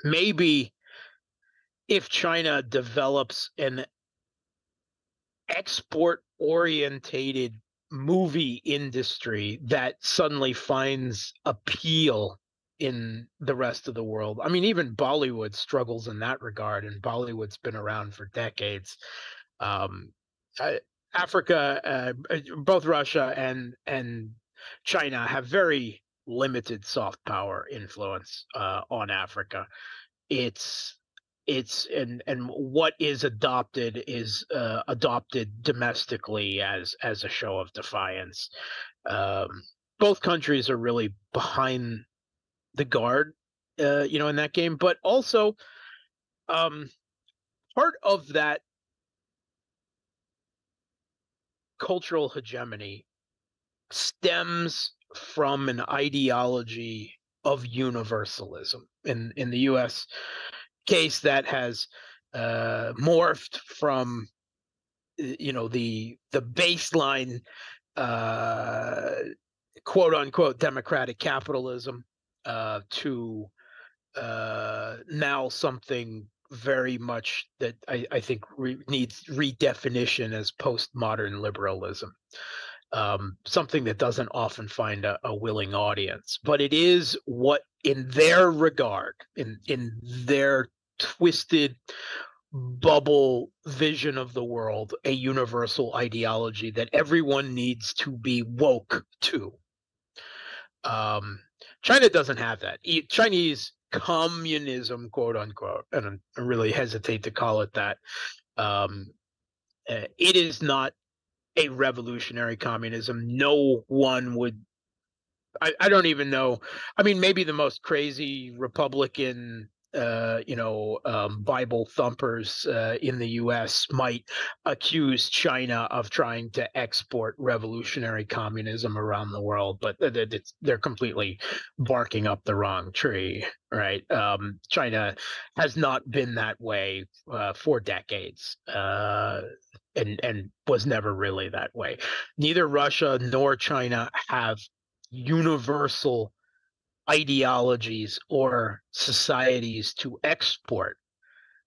Maybe if China develops an export orientated movie industry that suddenly finds appeal in the rest of the world. I mean, even Bollywood struggles in that regard, and Bollywood's been around for decades. Africa, both Russia and China have very limited soft power influence on Africa. It's and what is adopted is adopted domestically as a show of defiance. Both countries are really behind the guard, in that game, but also part of that cultural hegemony stems from an ideology of universalism. In the U.S. case, that has morphed from the baseline quote unquote democratic capitalism to now something very much that I think needs redefinition as postmodern liberalism. Something that doesn't often find a willing audience, but it is what, in their regard, in their twisted bubble vision of the world, a universal ideology that everyone needs to be woke to. China doesn't have that. Chinese communism, quote unquote, and I really hesitate to call it that. It is not a revolutionary communism. No one would I don't even know. I mean, maybe the most crazy Republican, Bible thumpers in the U.S. might accuse China of trying to export revolutionary communism around the world, but they're completely barking up the wrong tree, right? China has not been that way for decades. And was never really that way. Neither Russia nor China have universal ideologies or societies to export,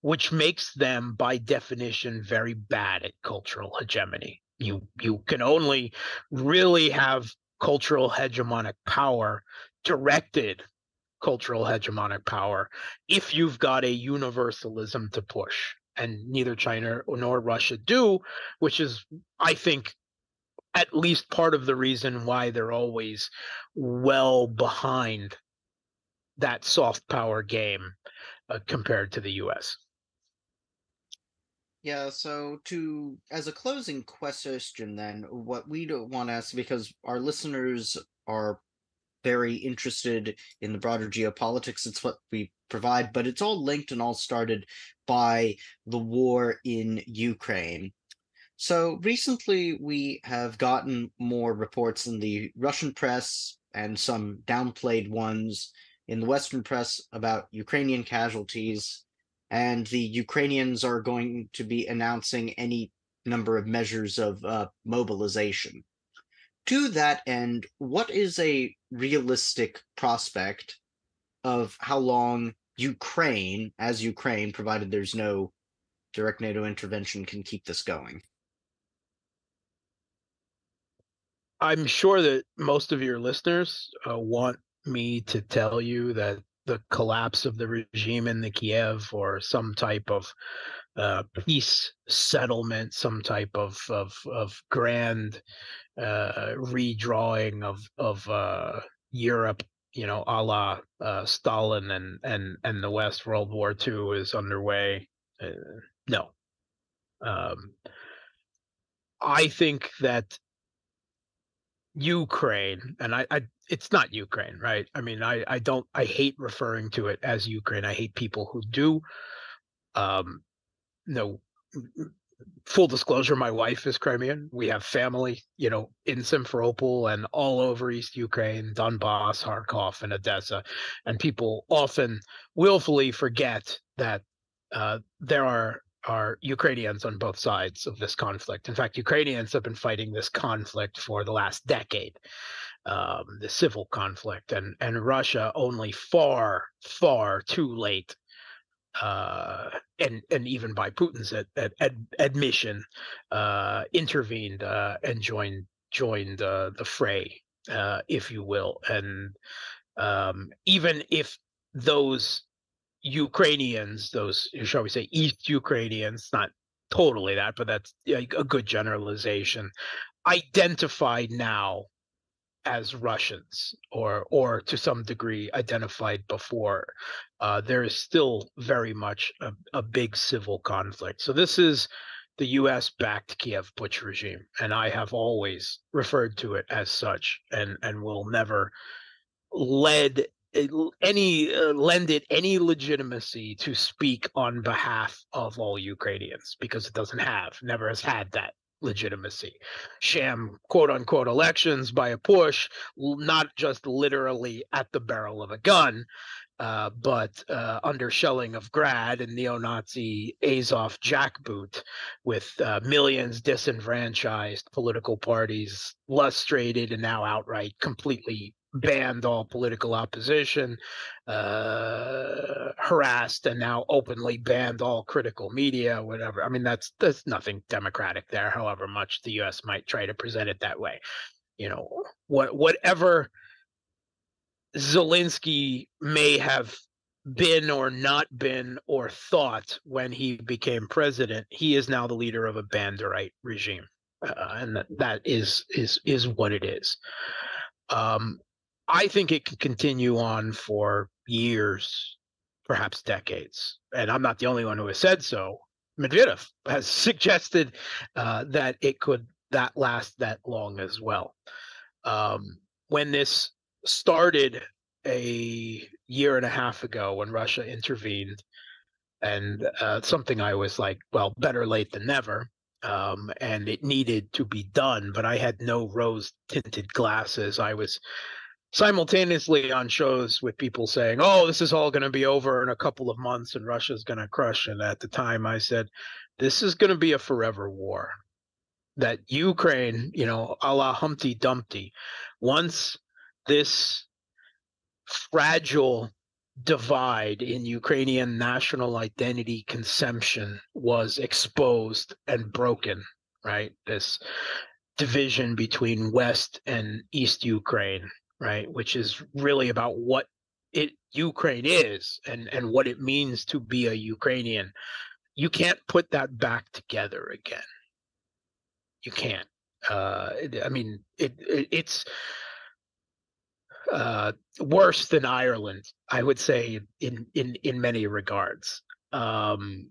which makes them by definition very bad at cultural hegemony. You can only really have cultural hegemonic power, directed cultural hegemonic power, if you've got a universalism to push. And neither China nor Russia do, which is, I think, at least part of the reason why they're always well behind that soft power game compared to the US. Yeah, so as a closing question then, what we don't want to ask, because our listeners are very interested in the broader geopolitics, it's what we provide, but it's all linked and all started by the war in Ukraine. So recently we have gotten more reports in the Russian press and some downplayed ones in the Western press about Ukrainian casualties, and the Ukrainians are going to be announcing any number of measures of mobilization. To that end, what is a realistic prospect of how long Ukraine, as Ukraine, provided there's no direct NATO intervention, can keep this going? I'm sure that most of your listeners want me to tell you that the collapse of the regime in the Kiev, or some type of peace settlement, some type of grand redrawing of Europe, a la Stalin and the West, World War II is underway. No. I think that Ukraine, and I it's not Ukraine, right? I mean, I hate referring to it as Ukraine. I hate people who do. No, full disclosure, my wife is Crimean. We have family, in Simferopol and all over East Ukraine, Donbass, Kharkov, and Odessa. And people often willfully forget that there are Ukrainians on both sides of this conflict. In fact, Ukrainians have been fighting this conflict for the last decade, the civil conflict, and Russia only far, far too late, and even by Putin's admission, intervened and joined the fray, if you will. And even if those Ukrainians, those, shall we say, East Ukrainians, not totally that, but that's a good generalization, identified now as Russians, or to some degree identified before, there is still very much a big civil conflict. So this is the US-backed Kiev Butch regime, and I have always referred to it as such, and will never lend it any legitimacy to speak on behalf of all Ukrainians, because it never has had that legitimacy. Sham quote unquote elections by a push, not just literally at the barrel of a gun, but under shelling of Grad and neo-Nazi Azov jackboot, with millions disenfranchised, political parties lustrated and now outright completely banned all political opposition, harassed and now openly banned all critical media, whatever. I mean, that's nothing democratic there, however much the US might try to present it that way. Whatever Zelensky may have been or not been or thought when he became president, he is now the leader of a Banderite regime, and that is what it is. I think it can continue on for years, perhaps decades, and I'm not the only one who has said so. Medvedev has suggested that it could last that long as well. When this started a year and a half ago when Russia intervened, and something I was like, well, better late than never. And it needed to be done, but I had no rose-tinted glasses. I was simultaneously on shows with people saying, oh, this is all going to be over in a couple of months and Russia's going to crush. And at the time I said, this is going to be a forever war. That Ukraine, a la Humpty Dumpty, once this fragile divide in Ukrainian national identity consumption was exposed and broken, right? This division between West and East Ukraine, right? Which is really about what Ukraine is and what it means to be a Ukrainian. You can't put that back together again. You can't. It's worse than Ireland, I would say, in many regards. And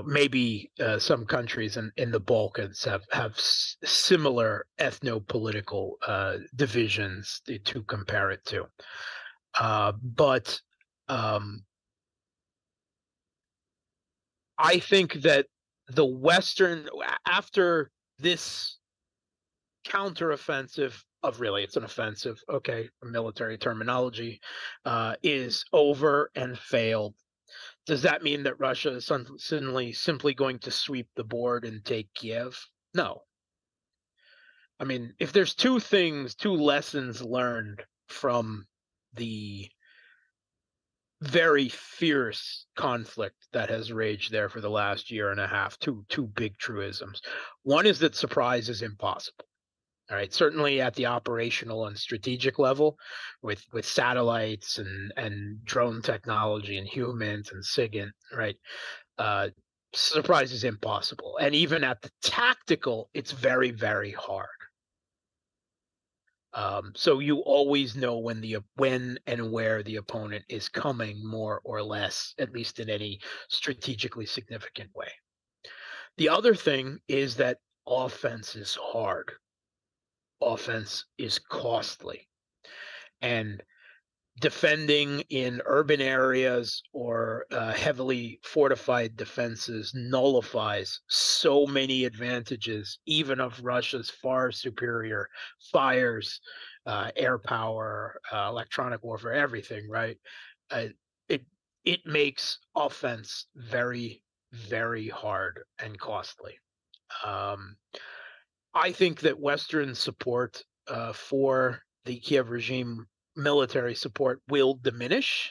maybe some countries in the Balkans have similar ethno-political divisions to compare it to. But I think that the Western, after this counteroffensive it's an offensive, okay, military terminology, is over and failed. Does that mean that Russia is suddenly simply going to sweep the board and take Kiev? No. I mean, if there's two lessons learned from the very fierce conflict that has raged there for the last year and a half, two big truisms. One is that surprise is impossible. All right, certainly at the operational and strategic level, with satellites and drone technology and humans and SIGINT, right? Surprise is impossible, and even at the tactical, it's very, very hard. So you always know when and where the opponent is coming, more or less, at least in any strategically significant way. The other thing is that offense is hard. Offense is costly. And defending in urban areas or heavily fortified defenses nullifies so many advantages, even of Russia's far superior fires, air power, electronic warfare, everything, right? It makes offense very, very hard and costly. I think that Western support for the Kiev regime, military support, will diminish,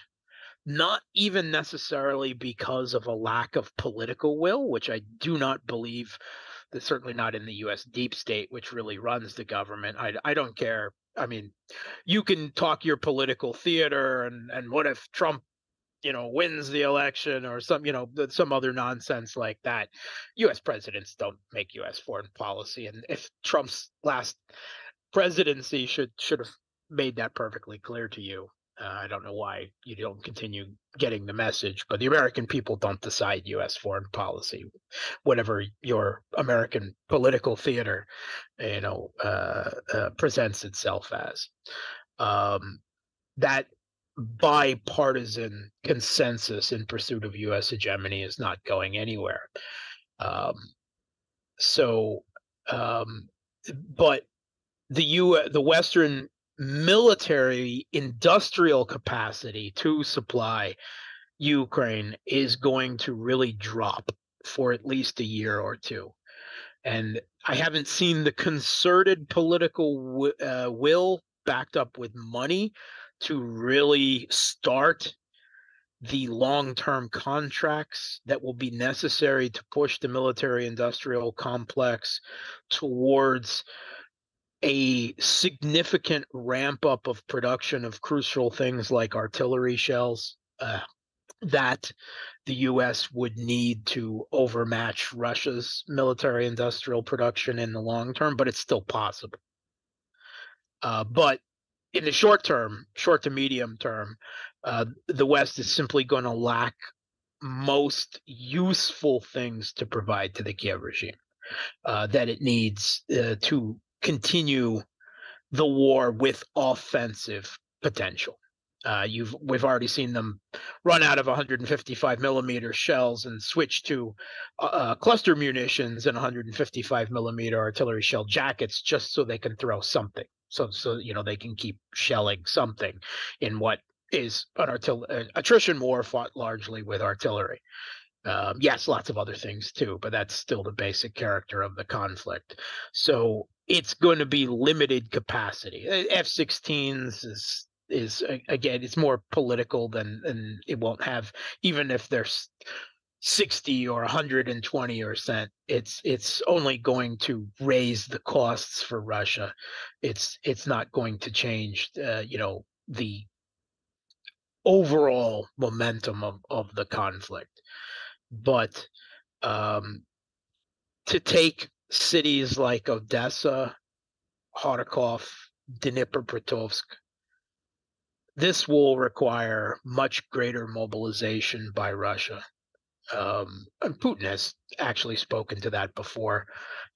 not even necessarily because of a lack of political will, which I do not believe, that certainly not in the US deep state, which really runs the government. I don't care. I mean, you can talk your political theater and what if Trump wins the election or some other nonsense like that. US presidents don't make US foreign policy. And if Trump's last presidency should have made that perfectly clear to you. I don't know why you don't continue getting the message, but the American people don't decide US foreign policy. Whatever your American political theater, presents itself as. That bipartisan consensus in pursuit of US hegemony is not going anywhere. But the Western military industrial capacity to supply Ukraine is going to really drop for at least a year or two. And I haven't seen the concerted political will backed up with money to really start the long-term contracts that will be necessary to push the military-industrial complex towards a significant ramp-up of production of crucial things like artillery shells that the U.S. would need to overmatch Russia's military-industrial production in the long term, but it's still possible. But in the short to medium term, the West is simply going to lack most useful things to provide to the Kiev regime that it needs to continue the war with offensive potential. We've already seen them run out of 155 millimeter shells and switch to cluster munitions and 155 millimeter artillery shell jackets just so they can throw something. So they can keep shelling something in what is an attrition war fought largely with artillery. Yes, lots of other things too, but that's still the basic character of the conflict. So it's going to be limited capacity. F-16s is again, it's more political than it won't have, even if there's 60 or 120%, it's only going to raise the costs for Russia. It's not going to change the overall momentum of the conflict. But to take cities like Odessa, Kharkov, Dnipropetrovsk, this will require much greater mobilization by Russia. And Putin has actually spoken to that before.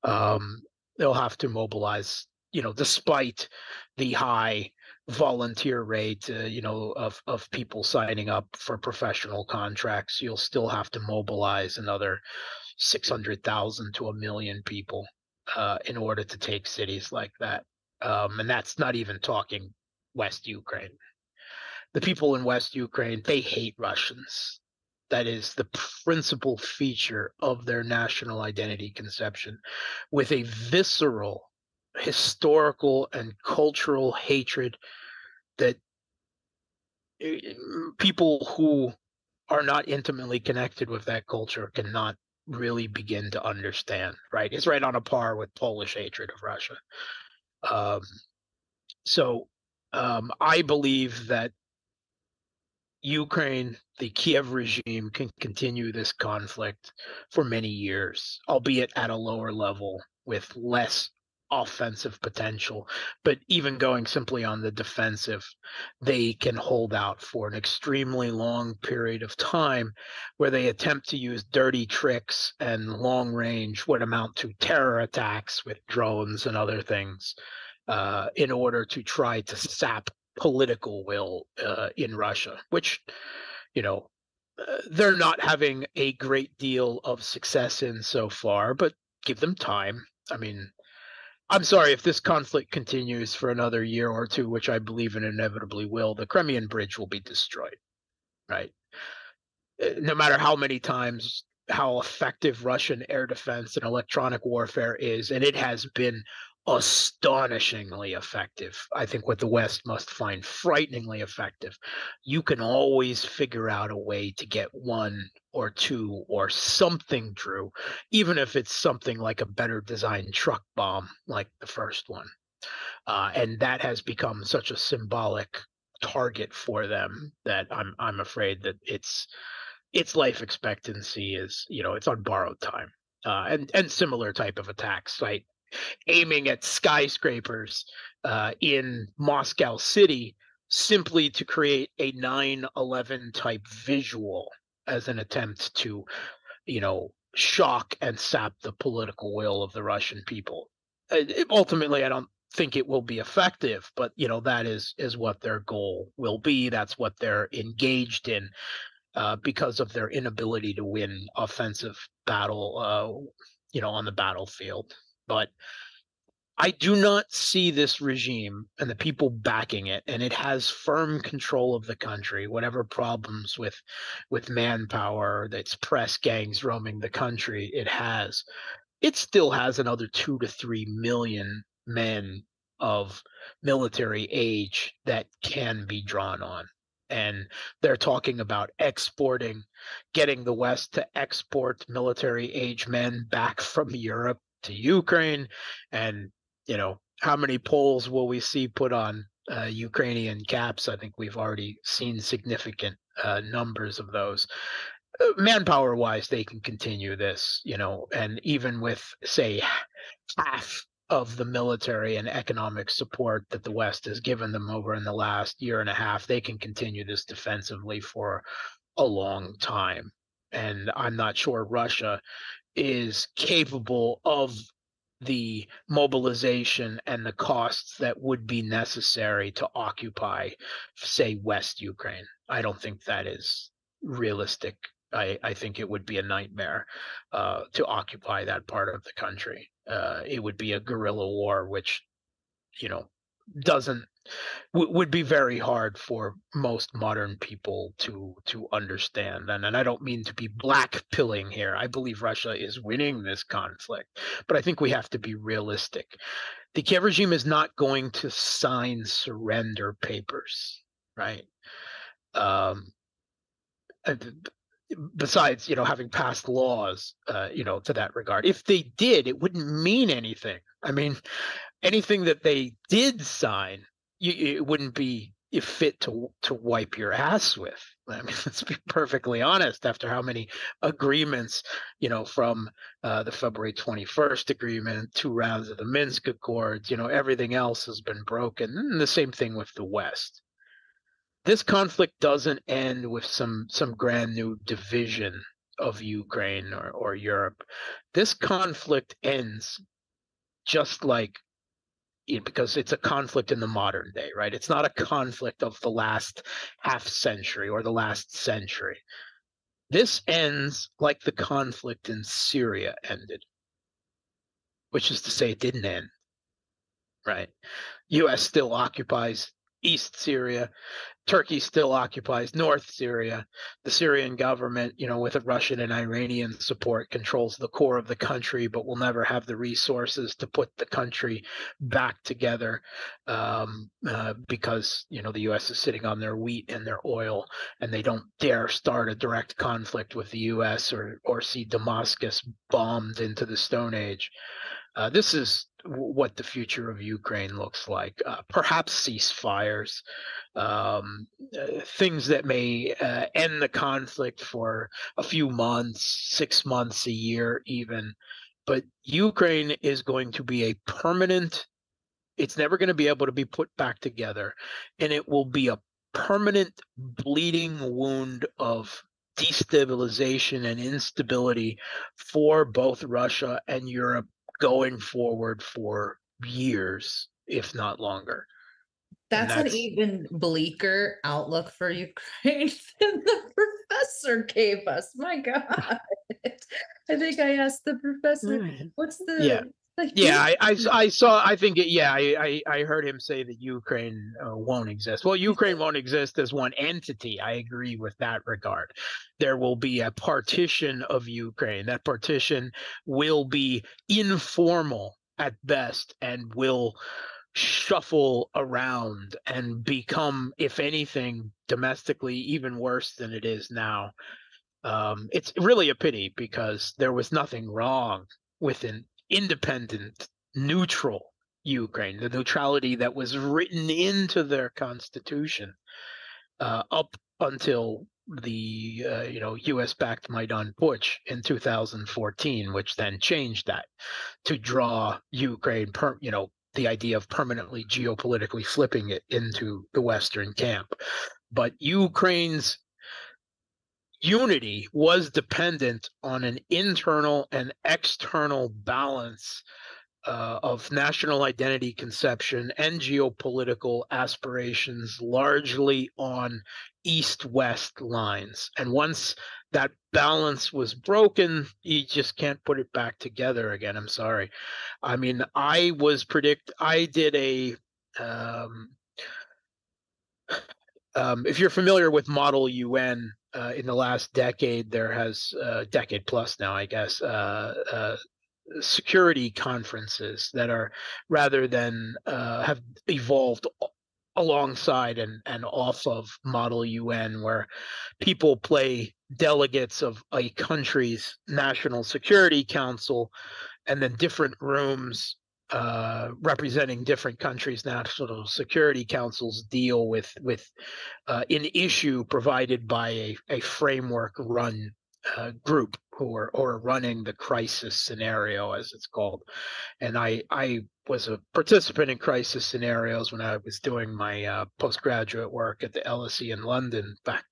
They'll have to mobilize, despite the high volunteer rate, of people signing up for professional contracts, you'll still have to mobilize another 600,000 to 1 million people in order to take cities like that. And that's not even talking West Ukraine. The people in West Ukraine, they hate Russians. That is the principal feature of their national identity conception, with a visceral, historical, and cultural hatred that people who are not intimately connected with that culture cannot really begin to understand, right? It's right on a par with Polish hatred of Russia. I believe that Ukraine, the Kiev regime, can continue this conflict for many years, albeit at a lower level with less offensive potential. But even going simply on the defensive, they can hold out for an extremely long period of time where they attempt to use dirty tricks and long range, what amount to terror attacks with drones and other things, in order to try to sap political will in Russia, which, they're not having a great deal of success in so far, but give them time. I mean, I'm sorry, if this conflict continues for another year or two, which I believe it inevitably will, the Crimean Bridge will be destroyed, right? No matter how many times, how effective Russian air defense and electronic warfare is, and it has been astonishingly effective. I think what the West must find frighteningly effective. You can always figure out a way to get one or two or something through, even if it's something like a better designed truck bomb like the first one. And that has become such a symbolic target for them that I'm afraid that its life expectancy is, it's on borrowed time. And similar type of attacks, right? Aiming at skyscrapers in Moscow City simply to create a 9/11 type visual as an attempt to, shock and sap the political will of the Russian people. Ultimately, I don't think it will be effective, but that is what their goal will be. That's what they're engaged in. Because of their inability to win offensive battle, on the battlefield. But I do not see this regime and the people backing it, and it has firm control of the country. Whatever problems with manpower, that's press gangs roaming the country, it still has another 2 to 3 million men of military age that can be drawn on. And they're talking about getting the West to export military age men back from Europe to Ukraine. And, how many polls will we see put on Ukrainian caps? I think we've already seen significant numbers of those. Manpower wise, they can continue this, and even with, say, half of the military and economic support that the West has given them over in the last year and a half, they can continue this defensively for a long time. And I'm not sure Russia is capable of the mobilization and the costs that would be necessary to occupy, say, West Ukraine. I don't think that is realistic. I think it would be a nightmare to occupy that part of the country. It would be a guerrilla war, which, doesn't would be very hard for most modern people to understand. And I don't mean to be black pilling here. I believe Russia is winning this conflict, but I think we have to be realistic. The Kiev regime is not going to sign surrender papers, right? Besides, having passed laws, to that regard. If they did, it wouldn't mean anything. I mean, anything that they did sign, it wouldn't be fit to wipe your ass with. I mean, let's be perfectly honest. After how many agreements, from the February 21st agreement, 2 rounds of the Minsk Accords, everything else has been broken. And the same thing with the West. This conflict doesn't end with some grand new division of Ukraine or Europe. This conflict ends just like, because it's a conflict in the modern day, right? It's not a conflict of the last half century or the last century. This ends like the conflict in Syria ended, which is to say it didn't end, right? U.S. still occupies East Syria. Turkey still occupies North Syria. The Syrian government, with Russian and Iranian support, controls the core of the country, but will never have the resources to put the country back together because, the U.S. is sitting on their wheat and their oil, and they don't dare start a direct conflict with the U.S. or see Damascus bombed into the Stone Age. This is what the future of Ukraine looks like. Perhaps ceasefires, things that may end the conflict for a few months, 6 months, a year even. But Ukraine is going to be a permanent, it's never going to be able to be put back together. And it will be a permanent bleeding wound of destabilization and instability for both Russia and Europe going forward for years, if not longer. That's an even bleaker outlook for Ukraine than the professor gave us. My God. I think I asked the professor, what's the I saw. I think I heard him say that Ukraine won't exist. Well, Ukraine won't exist as one entity. I agree with that regard. There will be a partition of Ukraine. That partition will be informal at best and will shuffle around and become, if anything, domestically even worse than it is now. It's really a pity because there was nothing wrong with an independent, neutral Ukraine, the neutrality that was written into their constitution up until the U.S.-backed Maidan Putsch in 2014, which then changed that to draw Ukraine, the idea of permanently geopolitically flipping it into the Western camp. But Ukraine's unity was dependent on an internal and external balance of national identity conception and geopolitical aspirations, largely on east-west lines. And once that balance was broken, you just can't put it back together again. I'm sorry. I mean, I did a if you're familiar with Model UN, in the last decade, there has decade plus now, I guess, security conferences that are, rather than have evolved alongside and off of Model UN, where people play delegates of a country's national security council, and then different rooms representing different countries' national security councils deal with an issue provided by a framework run group who are running the crisis scenario, as it's called. And I was a participant in crisis scenarios when I was doing my postgraduate work at the LSE in London back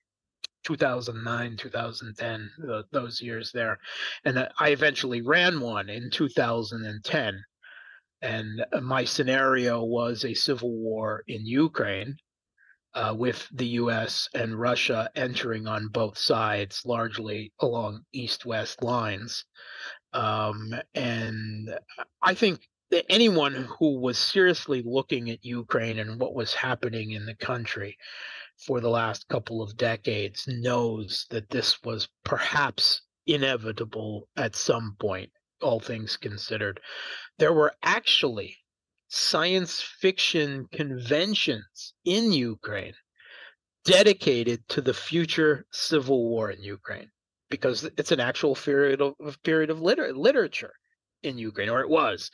2009, 2010, those years there. And I eventually ran one in 2010. And my scenario was a civil war in Ukraine, with the US and Russia entering on both sides, largely along east-west lines. And I think that anyone who was seriously looking at Ukraine and what was happening in the country for the last couple of decades knows that this was perhaps inevitable at some point, all things considered. There were actually science fiction conventions in Ukraine dedicated to the future civil war in Ukraine, because it's an actual period of literature in Ukraine, or it was,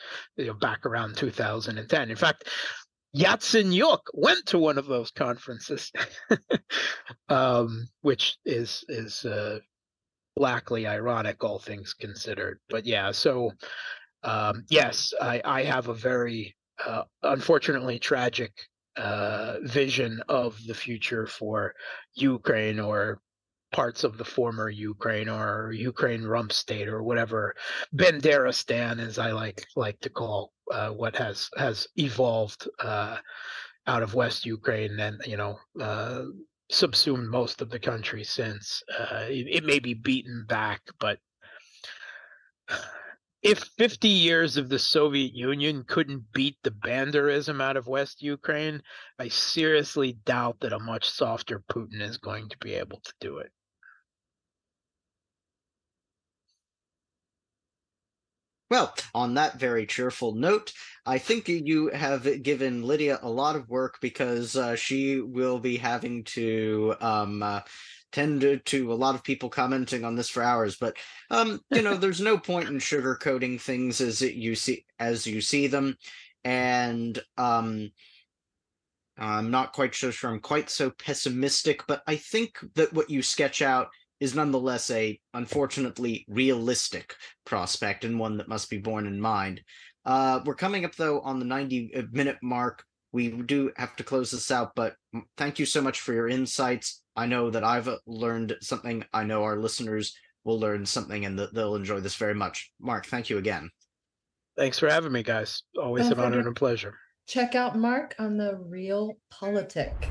back around 2010. In fact, Yatsenyuk went to one of those conferences, which is blackly ironic, all things considered. But yeah, so yes, I have a very unfortunately tragic vision of the future for Ukraine, or parts of the former Ukraine, or Ukraine rump state, or whatever, Banderistan, as I like to call what has evolved out of West Ukraine, and subsumed most of the country since. It may be beaten back, but if 50 years of the Soviet Union couldn't beat the Banderism out of West Ukraine, I seriously doubt that a much softer Putin is going to be able to do it. Well, on that very cheerful note, I think you have given Lydia a lot of work, because she will be having to tend to a lot of people commenting on this for hours. But there's no point in sugarcoating things as you see them, and I'm not quite sure I'm quite so pessimistic, but I think that what you sketch out is nonetheless a unfortunately realistic prospect, and one that must be borne in mind. We're coming up, though, on the 90-minute mark. We do have to close this out, but thank you so much for your insights. I know that I've learned something. I know our listeners will learn something, and they'll enjoy this very much. Mark, thank you again. Thanks for having me, guys. Always Don't an honor forget- and a pleasure. Check out Mark on The Real Politic.